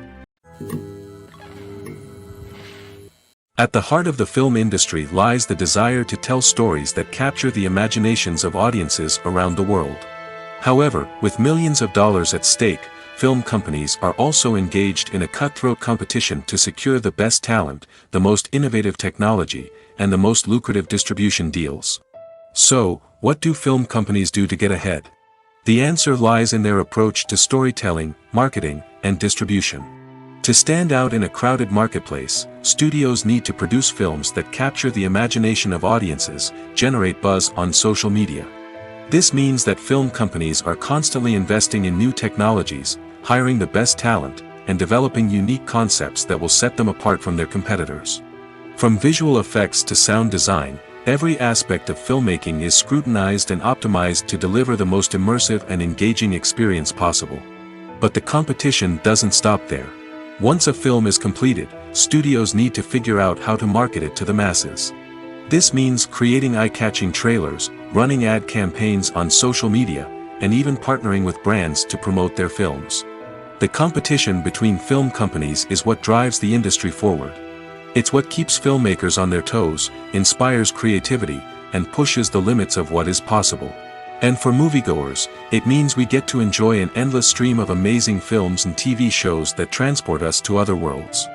At the heart of the film industry lies the desire to tell stories that capture the imaginations of audiences around the world. However, with millions of dollars at stake, film companies are also engaged in a cutthroat competition to secure the best talent, the most innovative technology, and the most lucrative distribution deals. So, what do film companies do to get ahead? The answer lies in their approach to storytelling, marketing, and distribution. To stand out in a crowded marketplace, studios need to produce films that capture the imagination of audiences, generate buzz on social media. This means that film companies are constantly investing in new technologies, hiring the best talent, and developing unique concepts that will set them apart from their competitors. From visual effects to sound design, every aspect of filmmaking is scrutinized and optimized to deliver the most immersive and engaging experience possible. But the competition doesn't stop there. Once a film is completed, studios need to figure out how to market it to the masses. This means creating eye-catching trailers, running ad campaigns on social media, and even partnering with brands to promote their films. The competition between film companies is what drives the industry forward. It's what keeps filmmakers on their toes, inspires creativity, and pushes the limits of what is possible. And for moviegoers, it means we get to enjoy an endless stream of amazing films and TV shows that transport us to other worlds.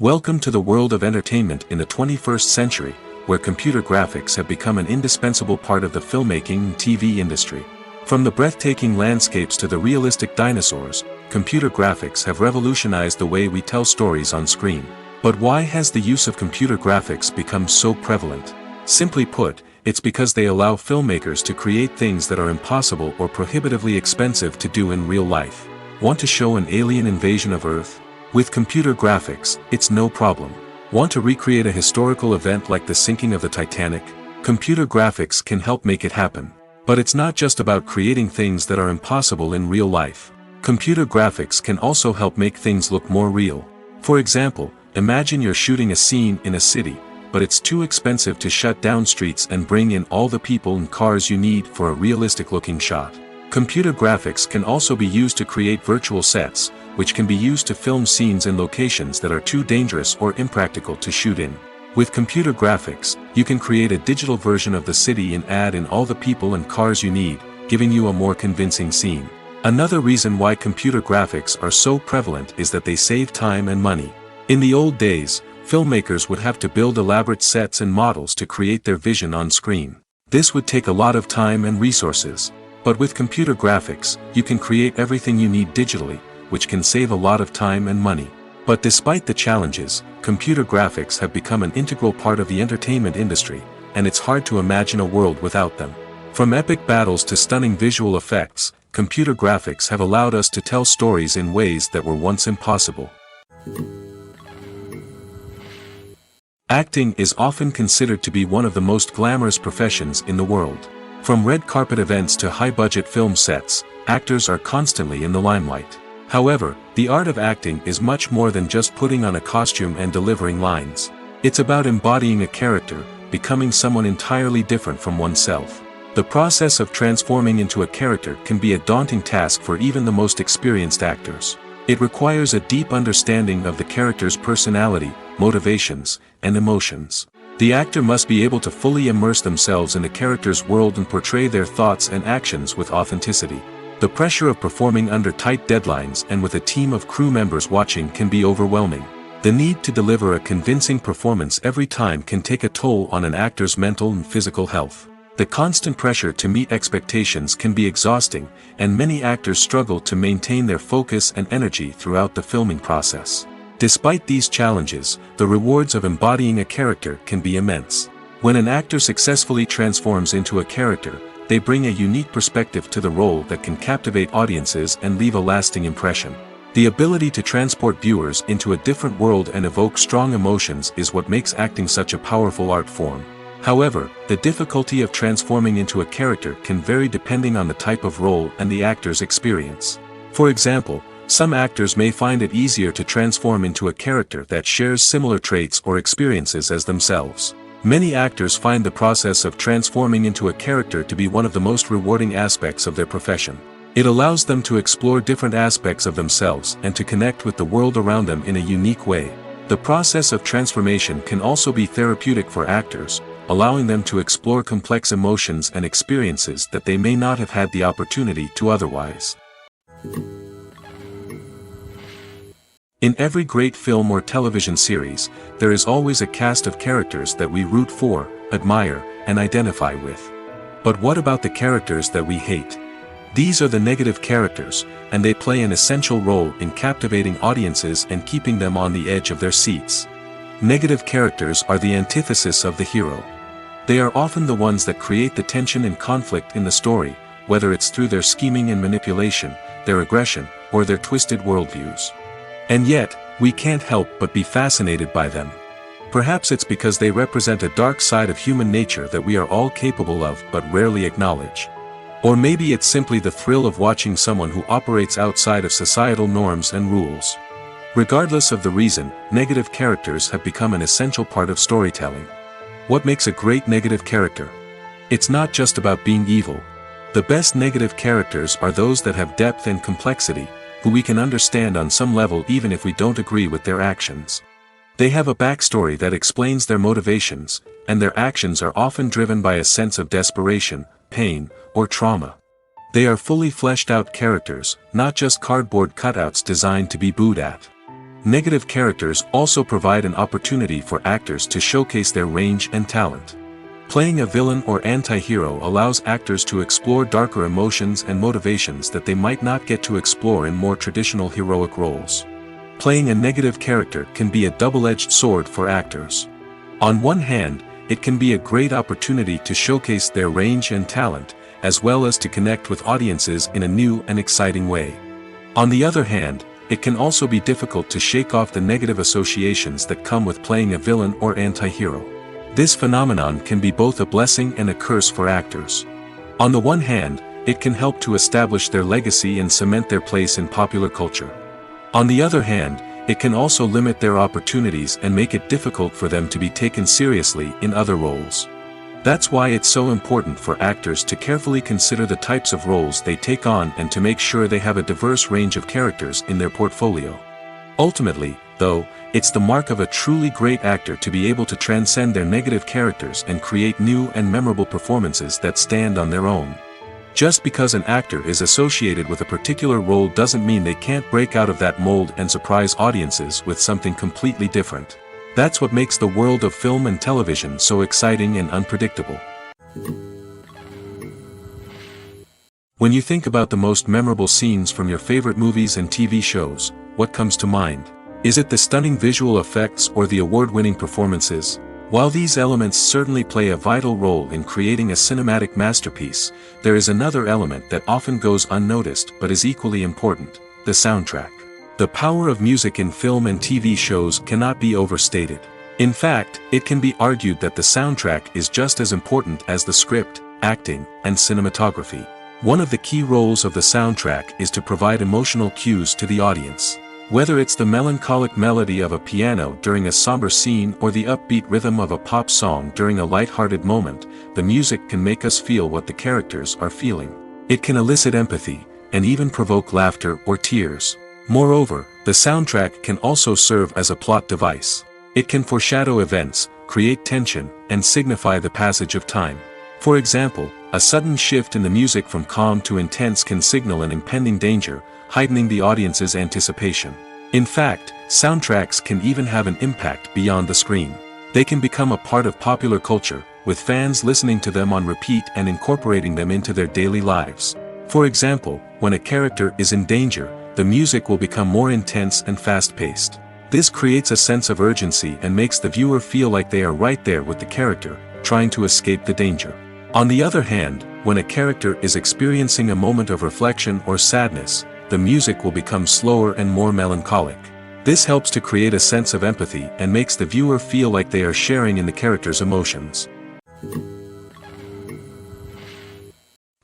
Welcome to the world of entertainment in the 21st century, where computer graphics have become an indispensable part of the filmmaking and TV industry. From the breathtaking landscapes to the realistic dinosaurs, computer graphics have revolutionized the way we tell stories on screen. But why has the use of computer graphics become so prevalent? Simply put, it's because they allow filmmakers to create things that are impossible or prohibitively expensive to do in real life. Want to show an alien invasion of Earth? With computer graphics, it's no problem. Want to recreate a historical event like the sinking of the Titanic? Computer graphics can help make it happen. But it's not just about creating things that are impossible in real life. Computer graphics can also help make things look more real. For example, imagine you're shooting a scene in a city, but it's too expensive to shut down streets and bring in all the people and cars you need for a realistic-looking shot. Computer graphics can also be used to create virtual sets, which can be used to film scenes in locations that are too dangerous or impractical to shoot in. With computer graphics, you can create a digital version of the city and add in all the people and cars you need, giving you a more convincing scene. Another reason why computer graphics are so prevalent is that they save time and money. In the old days, filmmakers would have to build elaborate sets and models to create their vision on screen. This would take a lot of time and resources. But with computer graphics, you can create everything you need digitally, which can save a lot of time and money. But despite the challenges, computer graphics have become an integral part of the entertainment industry, and it's hard to imagine a world without them. From epic battles to stunning visual effects, computer graphics have allowed us to tell stories in ways that were once impossible. Acting is often considered to be one of the most glamorous professions in the world. From red carpet events to high-budget film sets, actors are constantly in the limelight. However, the art of acting is much more than just putting on a costume and delivering lines. It's about embodying a character, becoming someone entirely different from oneself. The process of transforming into a character can be a daunting task for even the most experienced actors. It requires a deep understanding of the character's personality, motivations, and emotions. The actor must be able to fully immerse themselves in the character's world and portray their thoughts and actions with authenticity. The pressure of performing under tight deadlines and with a team of crew members watching can be overwhelming. The need to deliver a convincing performance every time can take a toll on an actor's mental and physical health. The constant pressure to meet expectations can be exhausting, and many actors struggle to maintain their focus and energy throughout the filming process. Despite these challenges, the rewards of embodying a character can be immense. When an actor successfully transforms into a character, they bring a unique perspective to the role that can captivate audiences and leave a lasting impression. The ability to transport viewers into a different world and evoke strong emotions is what makes acting such a powerful art form. However, the difficulty of transforming into a character can vary depending on the type of role and the actor's experience. For example, some actors may find it easier to transform into a character that shares similar traits or experiences as themselves. Many actors find the process of transforming into a character to be one of the most rewarding aspects of their profession. It allows them to explore different aspects of themselves and to connect with the world around them in a unique way. The process of transformation can also be therapeutic for actors, allowing them to explore complex emotions and experiences that they may not have had the opportunity to otherwise. In every great film or television series, there is always a cast of characters that we root for, admire, and identify with. But what about the characters that we hate? These are the negative characters, and they play an essential role in captivating audiences and keeping them on the edge of their seats. Negative characters are the antithesis of the hero. They are often the ones that create the tension and conflict in the story, whether it's through their scheming and manipulation, their aggression, or their twisted worldviews. And yet, we can't help but be fascinated by them. Perhaps it's because they represent a dark side of human nature that we are all capable of but rarely acknowledge. Or maybe it's simply the thrill of watching someone who operates outside of societal norms and rules. Regardless of the reason, negative characters have become an essential part of storytelling. What makes a great negative character? It's not just about being evil. The best negative characters are those that have depth and complexity, who we can understand on some level even if we don't agree with their actions. They have a backstory that explains their motivations, and their actions are often driven by a sense of desperation, pain, or trauma. They are fully fleshed out characters, not just cardboard cutouts designed to be booed at. Negative characters also provide an opportunity for actors to showcase their range and talent. Playing a villain or anti-hero allows actors to explore darker emotions and motivations that they might not get to explore in more traditional heroic roles. Playing a negative character can be a double-edged sword for actors. On one hand, it can be a great opportunity to showcase their range and talent, as well as to connect with audiences in a new and exciting way. On the other hand, it can also be difficult to shake off the negative associations that come with playing a villain or anti-hero. This phenomenon can be both a blessing and a curse for actors. On the one hand, it can help to establish their legacy and cement their place in popular culture. On the other hand, it can also limit their opportunities and make it difficult for them to be taken seriously in other roles. That's why it's so important for actors to carefully consider the types of roles they take on and to make sure they have a diverse range of characters in their portfolio. Ultimately, though, it's the mark of a truly great actor to be able to transcend their negative characters and create new and memorable performances that stand on their own. Just because an actor is associated with a particular role doesn't mean they can't break out of that mold and surprise audiences with something completely different. That's what makes the world of film and television so exciting and unpredictable. When you think about the most memorable scenes from your favorite movies and TV shows, what comes to mind? Is it the stunning visual effects or the award-winning performances? While these elements certainly play a vital role in creating a cinematic masterpiece, there is another element that often goes unnoticed but is equally important: the soundtrack. The power of music in film and TV shows cannot be overstated. In fact, it can be argued that the soundtrack is just as important as the script, acting, and cinematography. One of the key roles of the soundtrack is to provide emotional cues to the audience. Whether it's the melancholic melody of a piano during a somber scene or the upbeat rhythm of a pop song during a light-hearted moment, the music can make us feel what the characters are feeling. It can elicit empathy, and even provoke laughter or tears. Moreover, the soundtrack can also serve as a plot device. It can foreshadow events, create tension, and signify the passage of time. For example, a sudden shift in the music from calm to intense can signal an impending danger, heightening the audience's anticipation. In fact, soundtracks can even have an impact beyond the screen. They can become a part of popular culture, with fans listening to them on repeat and incorporating them into their daily lives. For example, when a character is in danger, the music will become more intense and fast-paced. This creates a sense of urgency and makes the viewer feel like they are right there with the character, trying to escape the danger. On the other hand, when a character is experiencing a moment of reflection or sadness, the music will become slower and more melancholic. This helps to create a sense of empathy and makes the viewer feel like they are sharing in the character's emotions.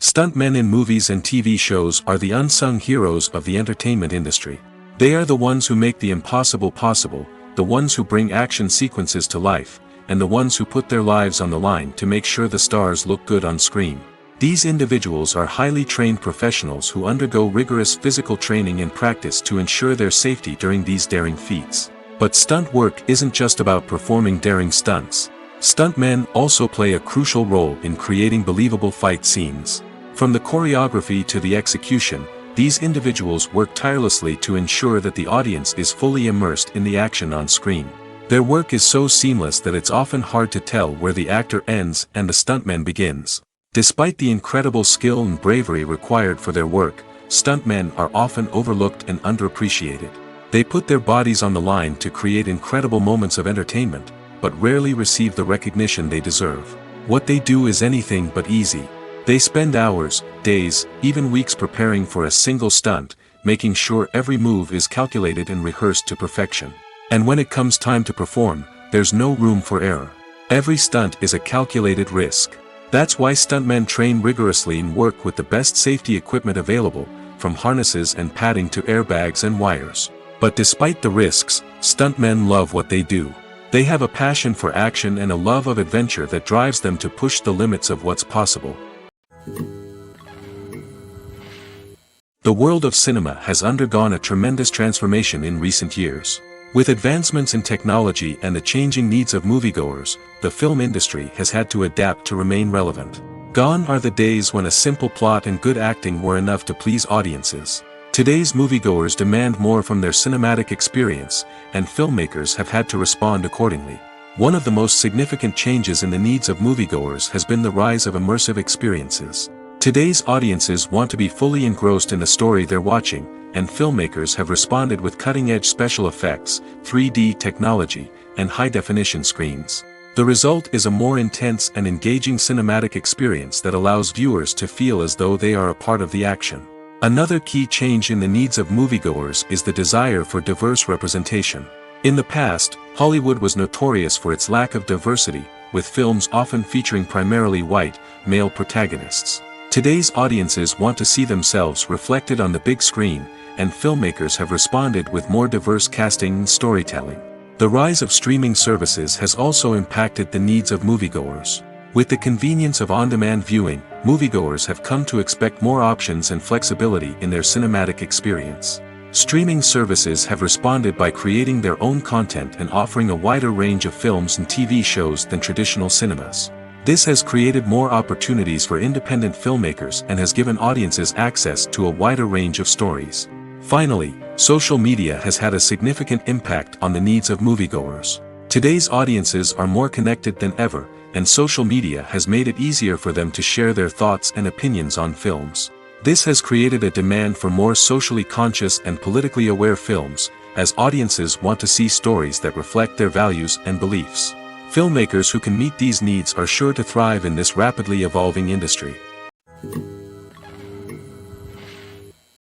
Stuntmen in movies and TV shows are the unsung heroes of the entertainment industry. They are the ones who make the impossible possible, the ones who bring action sequences to life, and the ones who put their lives on the line to make sure the stars look good on screen. These individuals are highly trained professionals who undergo rigorous physical training and practice to ensure their safety during these daring feats. But stunt work isn't just about performing daring stunts. Stuntmen also play a crucial role in creating believable fight scenes. From the choreography to the execution, these individuals work tirelessly to ensure that the audience is fully immersed in the action on screen. Their work is so seamless that it's often hard to tell where the actor ends and the stuntman begins. Despite the incredible skill and bravery required for their work, stuntmen are often overlooked and underappreciated. They put their bodies on the line to create incredible moments of entertainment, but rarely receive the recognition they deserve. What they do is anything but easy. They spend hours, days, even weeks preparing for a single stunt, making sure every move is calculated and rehearsed to perfection. And when it comes time to perform, there's no room for error. Every stunt is a calculated risk. That's why stuntmen train rigorously and work with the best safety equipment available, from harnesses and padding to airbags and wires. But despite the risks, stuntmen love what they do. They have a passion for action and a love of adventure that drives them to push the limits of what's possible. The world of cinema has undergone a tremendous transformation in recent years. With advancements in technology and the changing needs of moviegoers, the film industry has had to adapt to remain relevant. Gone are the days when a simple plot and good acting were enough to please audiences. Today's moviegoers demand more from their cinematic experience, and filmmakers have had to respond accordingly. One of the most significant changes in the needs of moviegoers has been the rise of immersive experiences. Today's audiences want to be fully engrossed in the story they're watching, and filmmakers have responded with cutting-edge special effects, 3D technology, and high-definition screens. The result is a more intense and engaging cinematic experience that allows viewers to feel as though they are a part of the action. Another key change in the needs of moviegoers is the desire for diverse representation. In the past, Hollywood was notorious for its lack of diversity, with films often featuring primarily white, male protagonists. Today's audiences want to see themselves reflected on the big screen, and filmmakers have responded with more diverse casting and storytelling. The rise of streaming services has also impacted the needs of moviegoers. With the convenience of on-demand viewing, moviegoers have come to expect more options and flexibility in their cinematic experience. Streaming services have responded by creating their own content and offering a wider range of films and TV shows than traditional cinemas. This has created more opportunities for independent filmmakers and has given audiences access to a wider range of stories. Finally, social media has had a significant impact on the needs of moviegoers. Today's audiences are more connected than ever, and social media has made it easier for them to share their thoughts and opinions on films. This has created a demand for more socially conscious and politically aware films, as audiences want to see stories that reflect their values and beliefs. Filmmakers who can meet these needs are sure to thrive in this rapidly evolving industry.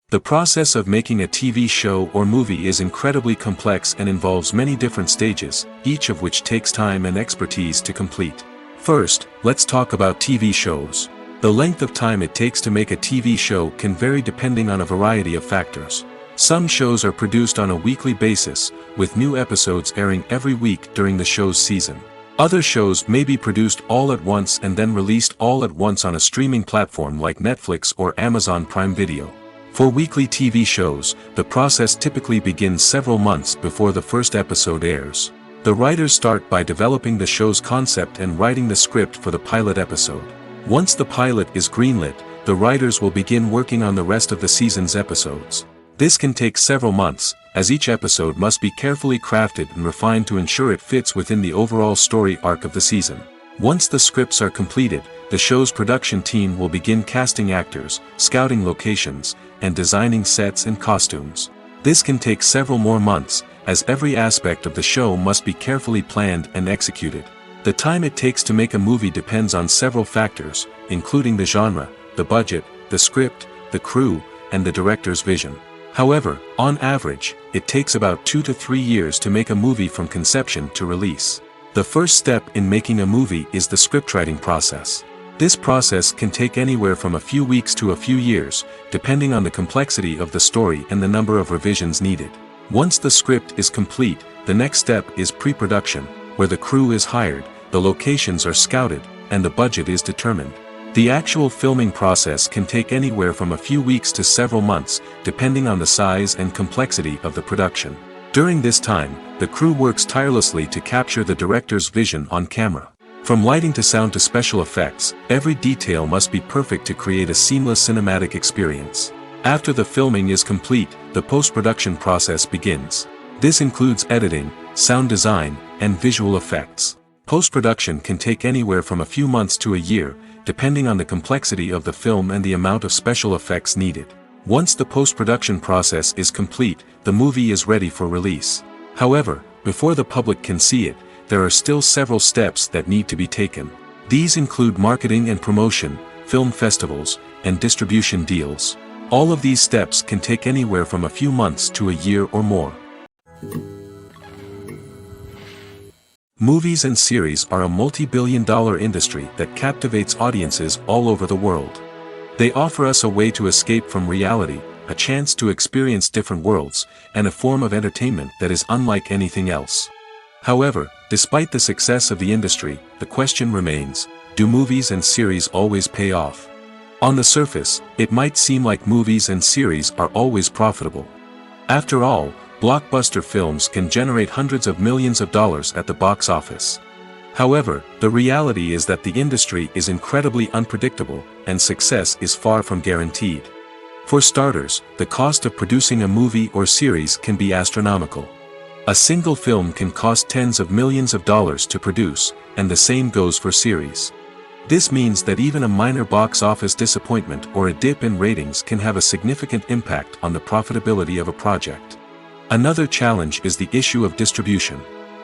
The process of making a TV show or movie is incredibly complex and involves many different stages, each of which takes time and expertise to complete. First, let's talk about TV shows. The length of time it takes to make a TV show can vary depending on a variety of factors. Some shows are produced on a weekly basis, with new episodes airing every week during the show's season. Other shows may be produced all at once and then released all at once on a streaming platform like Netflix or Amazon Prime Video. For weekly TV shows, the process typically begins several months before the first episode airs. The writers start by developing the show's concept and writing the script for the pilot episode. Once the pilot is greenlit, the writers will begin working on the rest of the season's episodes. This can take several months, as each episode must be carefully crafted and refined to ensure it fits within the overall story arc of the season. Once the scripts are completed, the show's production team will begin casting actors, scouting locations, and designing sets and costumes. This can take several more months, as every aspect of the show must be carefully planned and executed. The time it takes to make a movie depends on several factors, including the genre, the budget, the script, the crew, and the director's vision. However, on average, it takes about 2 to 3 years to make a movie from conception to release. The first step in making a movie is the scriptwriting process. This process can take anywhere from a few weeks to a few years, depending on the complexity of the story and the number of revisions needed. Once the script is complete, the next step is pre-production, where the crew is hired, the locations are scouted, and the budget is determined. The actual filming process can take anywhere from a few weeks to several months, depending on the size and complexity of the production. During this time, the crew works tirelessly to capture the director's vision on camera. From lighting to sound to special effects, every detail must be perfect to create a seamless cinematic experience. After the filming is complete, the post-production process begins. This includes editing, sound design, and visual effects. Post-production can take anywhere from a few months to a year, depending on the complexity of the film and the amount of special effects needed. Once the post-production process is complete, the movie is ready for release. However, before the public can see it, there are still several steps that need to be taken. These include marketing and promotion, film festivals, and distribution deals. All of these steps can take anywhere from a few months to a year or more. Movies and series are a multi-billion-dollar industry that captivates audiences all over the world. They offer us a way to escape from reality, a chance to experience different worlds, and a form of entertainment that is unlike anything else. However, despite the success of the industry, the question remains, do movies and series always pay off? On the surface, it might seem like movies and series are always profitable. After all, blockbuster films can generate hundreds of millions of dollars at the box office. However, the reality is that the industry is incredibly unpredictable, and success is far from guaranteed. For starters, the cost of producing a movie or series can be astronomical. A single film can cost tens of millions of dollars to produce, and the same goes for series. This means that even a minor box office disappointment or a dip in ratings can have a significant impact on the profitability of a project. Another challenge is the issue of distribution.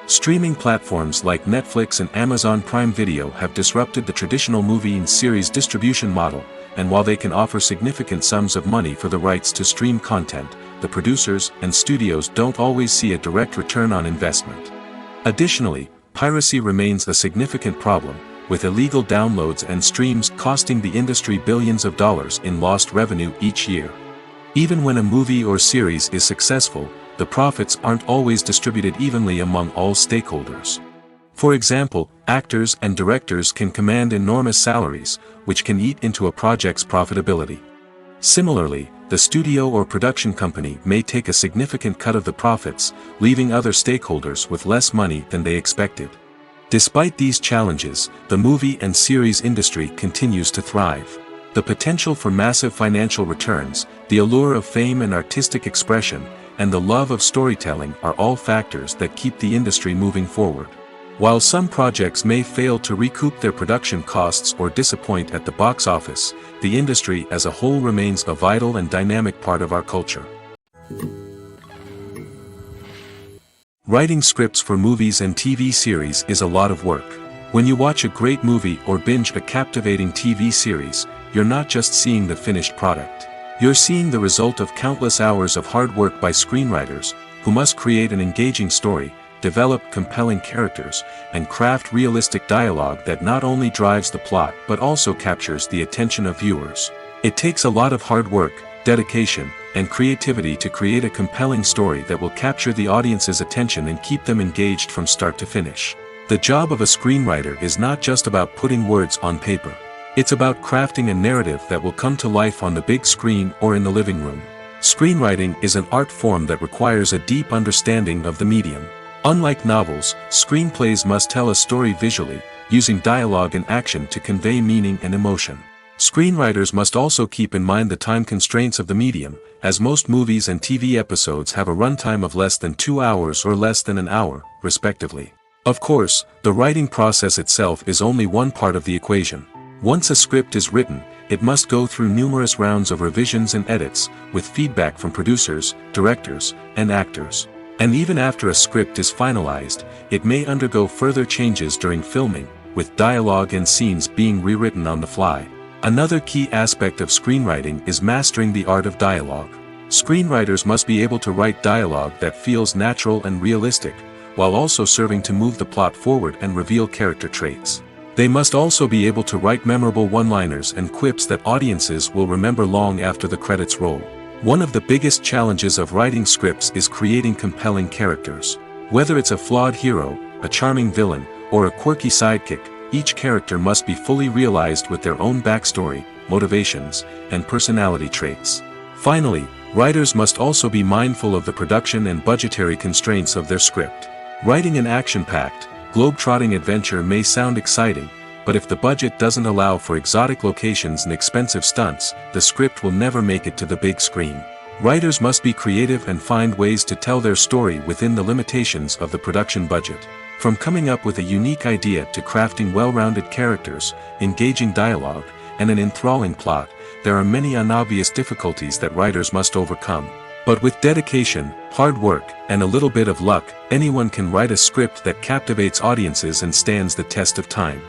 Streaming platforms like Netflix and Amazon Prime Video have disrupted the traditional movie and series distribution model, and while they can offer significant sums of money for the rights to stream content, the producers and studios don't always see a direct return on investment. Additionally, piracy remains a significant problem, with illegal downloads and streams costing the industry billions of dollars in lost revenue each year. Even when a movie or series is successful, the profits aren't always distributed evenly among all stakeholders. For example, actors and directors can command enormous salaries, which can eat into a project's profitability. Similarly, the studio or production company may take a significant cut of the profits, leaving other stakeholders with less money than they expected. Despite these challenges, the movie and series industry continues to thrive. The potential for massive financial returns, the allure of fame and artistic expression, and the love of storytelling are all factors that keep the industry moving forward. While some projects may fail to recoup their production costs or disappoint at the box office, the industry as a whole remains a vital and dynamic part of our culture. Writing scripts for movies and TV series is a lot of work. When you watch a great movie or binge a captivating TV series, you're not just seeing the finished product. You're seeing the result of countless hours of hard work by screenwriters, who must create an engaging story, develop compelling characters, and craft realistic dialogue that not only drives the plot but also captures the attention of viewers. It takes a lot of hard work, dedication, and creativity to create a compelling story that will capture the audience's attention and keep them engaged from start to finish. The job of a screenwriter is not just about putting words on paper. It's about crafting a narrative that will come to life on the big screen or in the living room. Screenwriting is an art form that requires a deep understanding of the medium. Unlike novels, screenplays must tell a story visually, using dialogue and action to convey meaning and emotion. Screenwriters must also keep in mind the time constraints of the medium, as most movies and TV episodes have a runtime of less than 2 hours or less than an hour, respectively. Of course, the writing process itself is only one part of the equation. Once a script is written, it must go through numerous rounds of revisions and edits, with feedback from producers, directors, and actors. And even after a script is finalized, it may undergo further changes during filming, with dialogue and scenes being rewritten on the fly. Another key aspect of screenwriting is mastering the art of dialogue. Screenwriters must be able to write dialogue that feels natural and realistic, while also serving to move the plot forward and reveal character traits. They must also be able to write memorable one-liners and quips that audiences will remember long after the credits roll. One of the biggest challenges of writing scripts is creating compelling characters. Whether it's a flawed hero, a charming villain, or a quirky sidekick, each character must be fully realized with their own backstory, motivations, and personality traits. Finally, writers must also be mindful of the production and budgetary constraints of their script. Writing an action-packed, globe-trotting adventure may sound exciting, but if the budget doesn't allow for exotic locations and expensive stunts, the script will never make it to the big screen. Writers must be creative and find ways to tell their story within the limitations of the production budget. From coming up with a unique idea to crafting well-rounded characters, engaging dialogue, and an enthralling plot, there are many unobvious difficulties that writers must overcome. But with dedication, hard work, and a little bit of luck, anyone can write a script that captivates audiences and stands the test of time.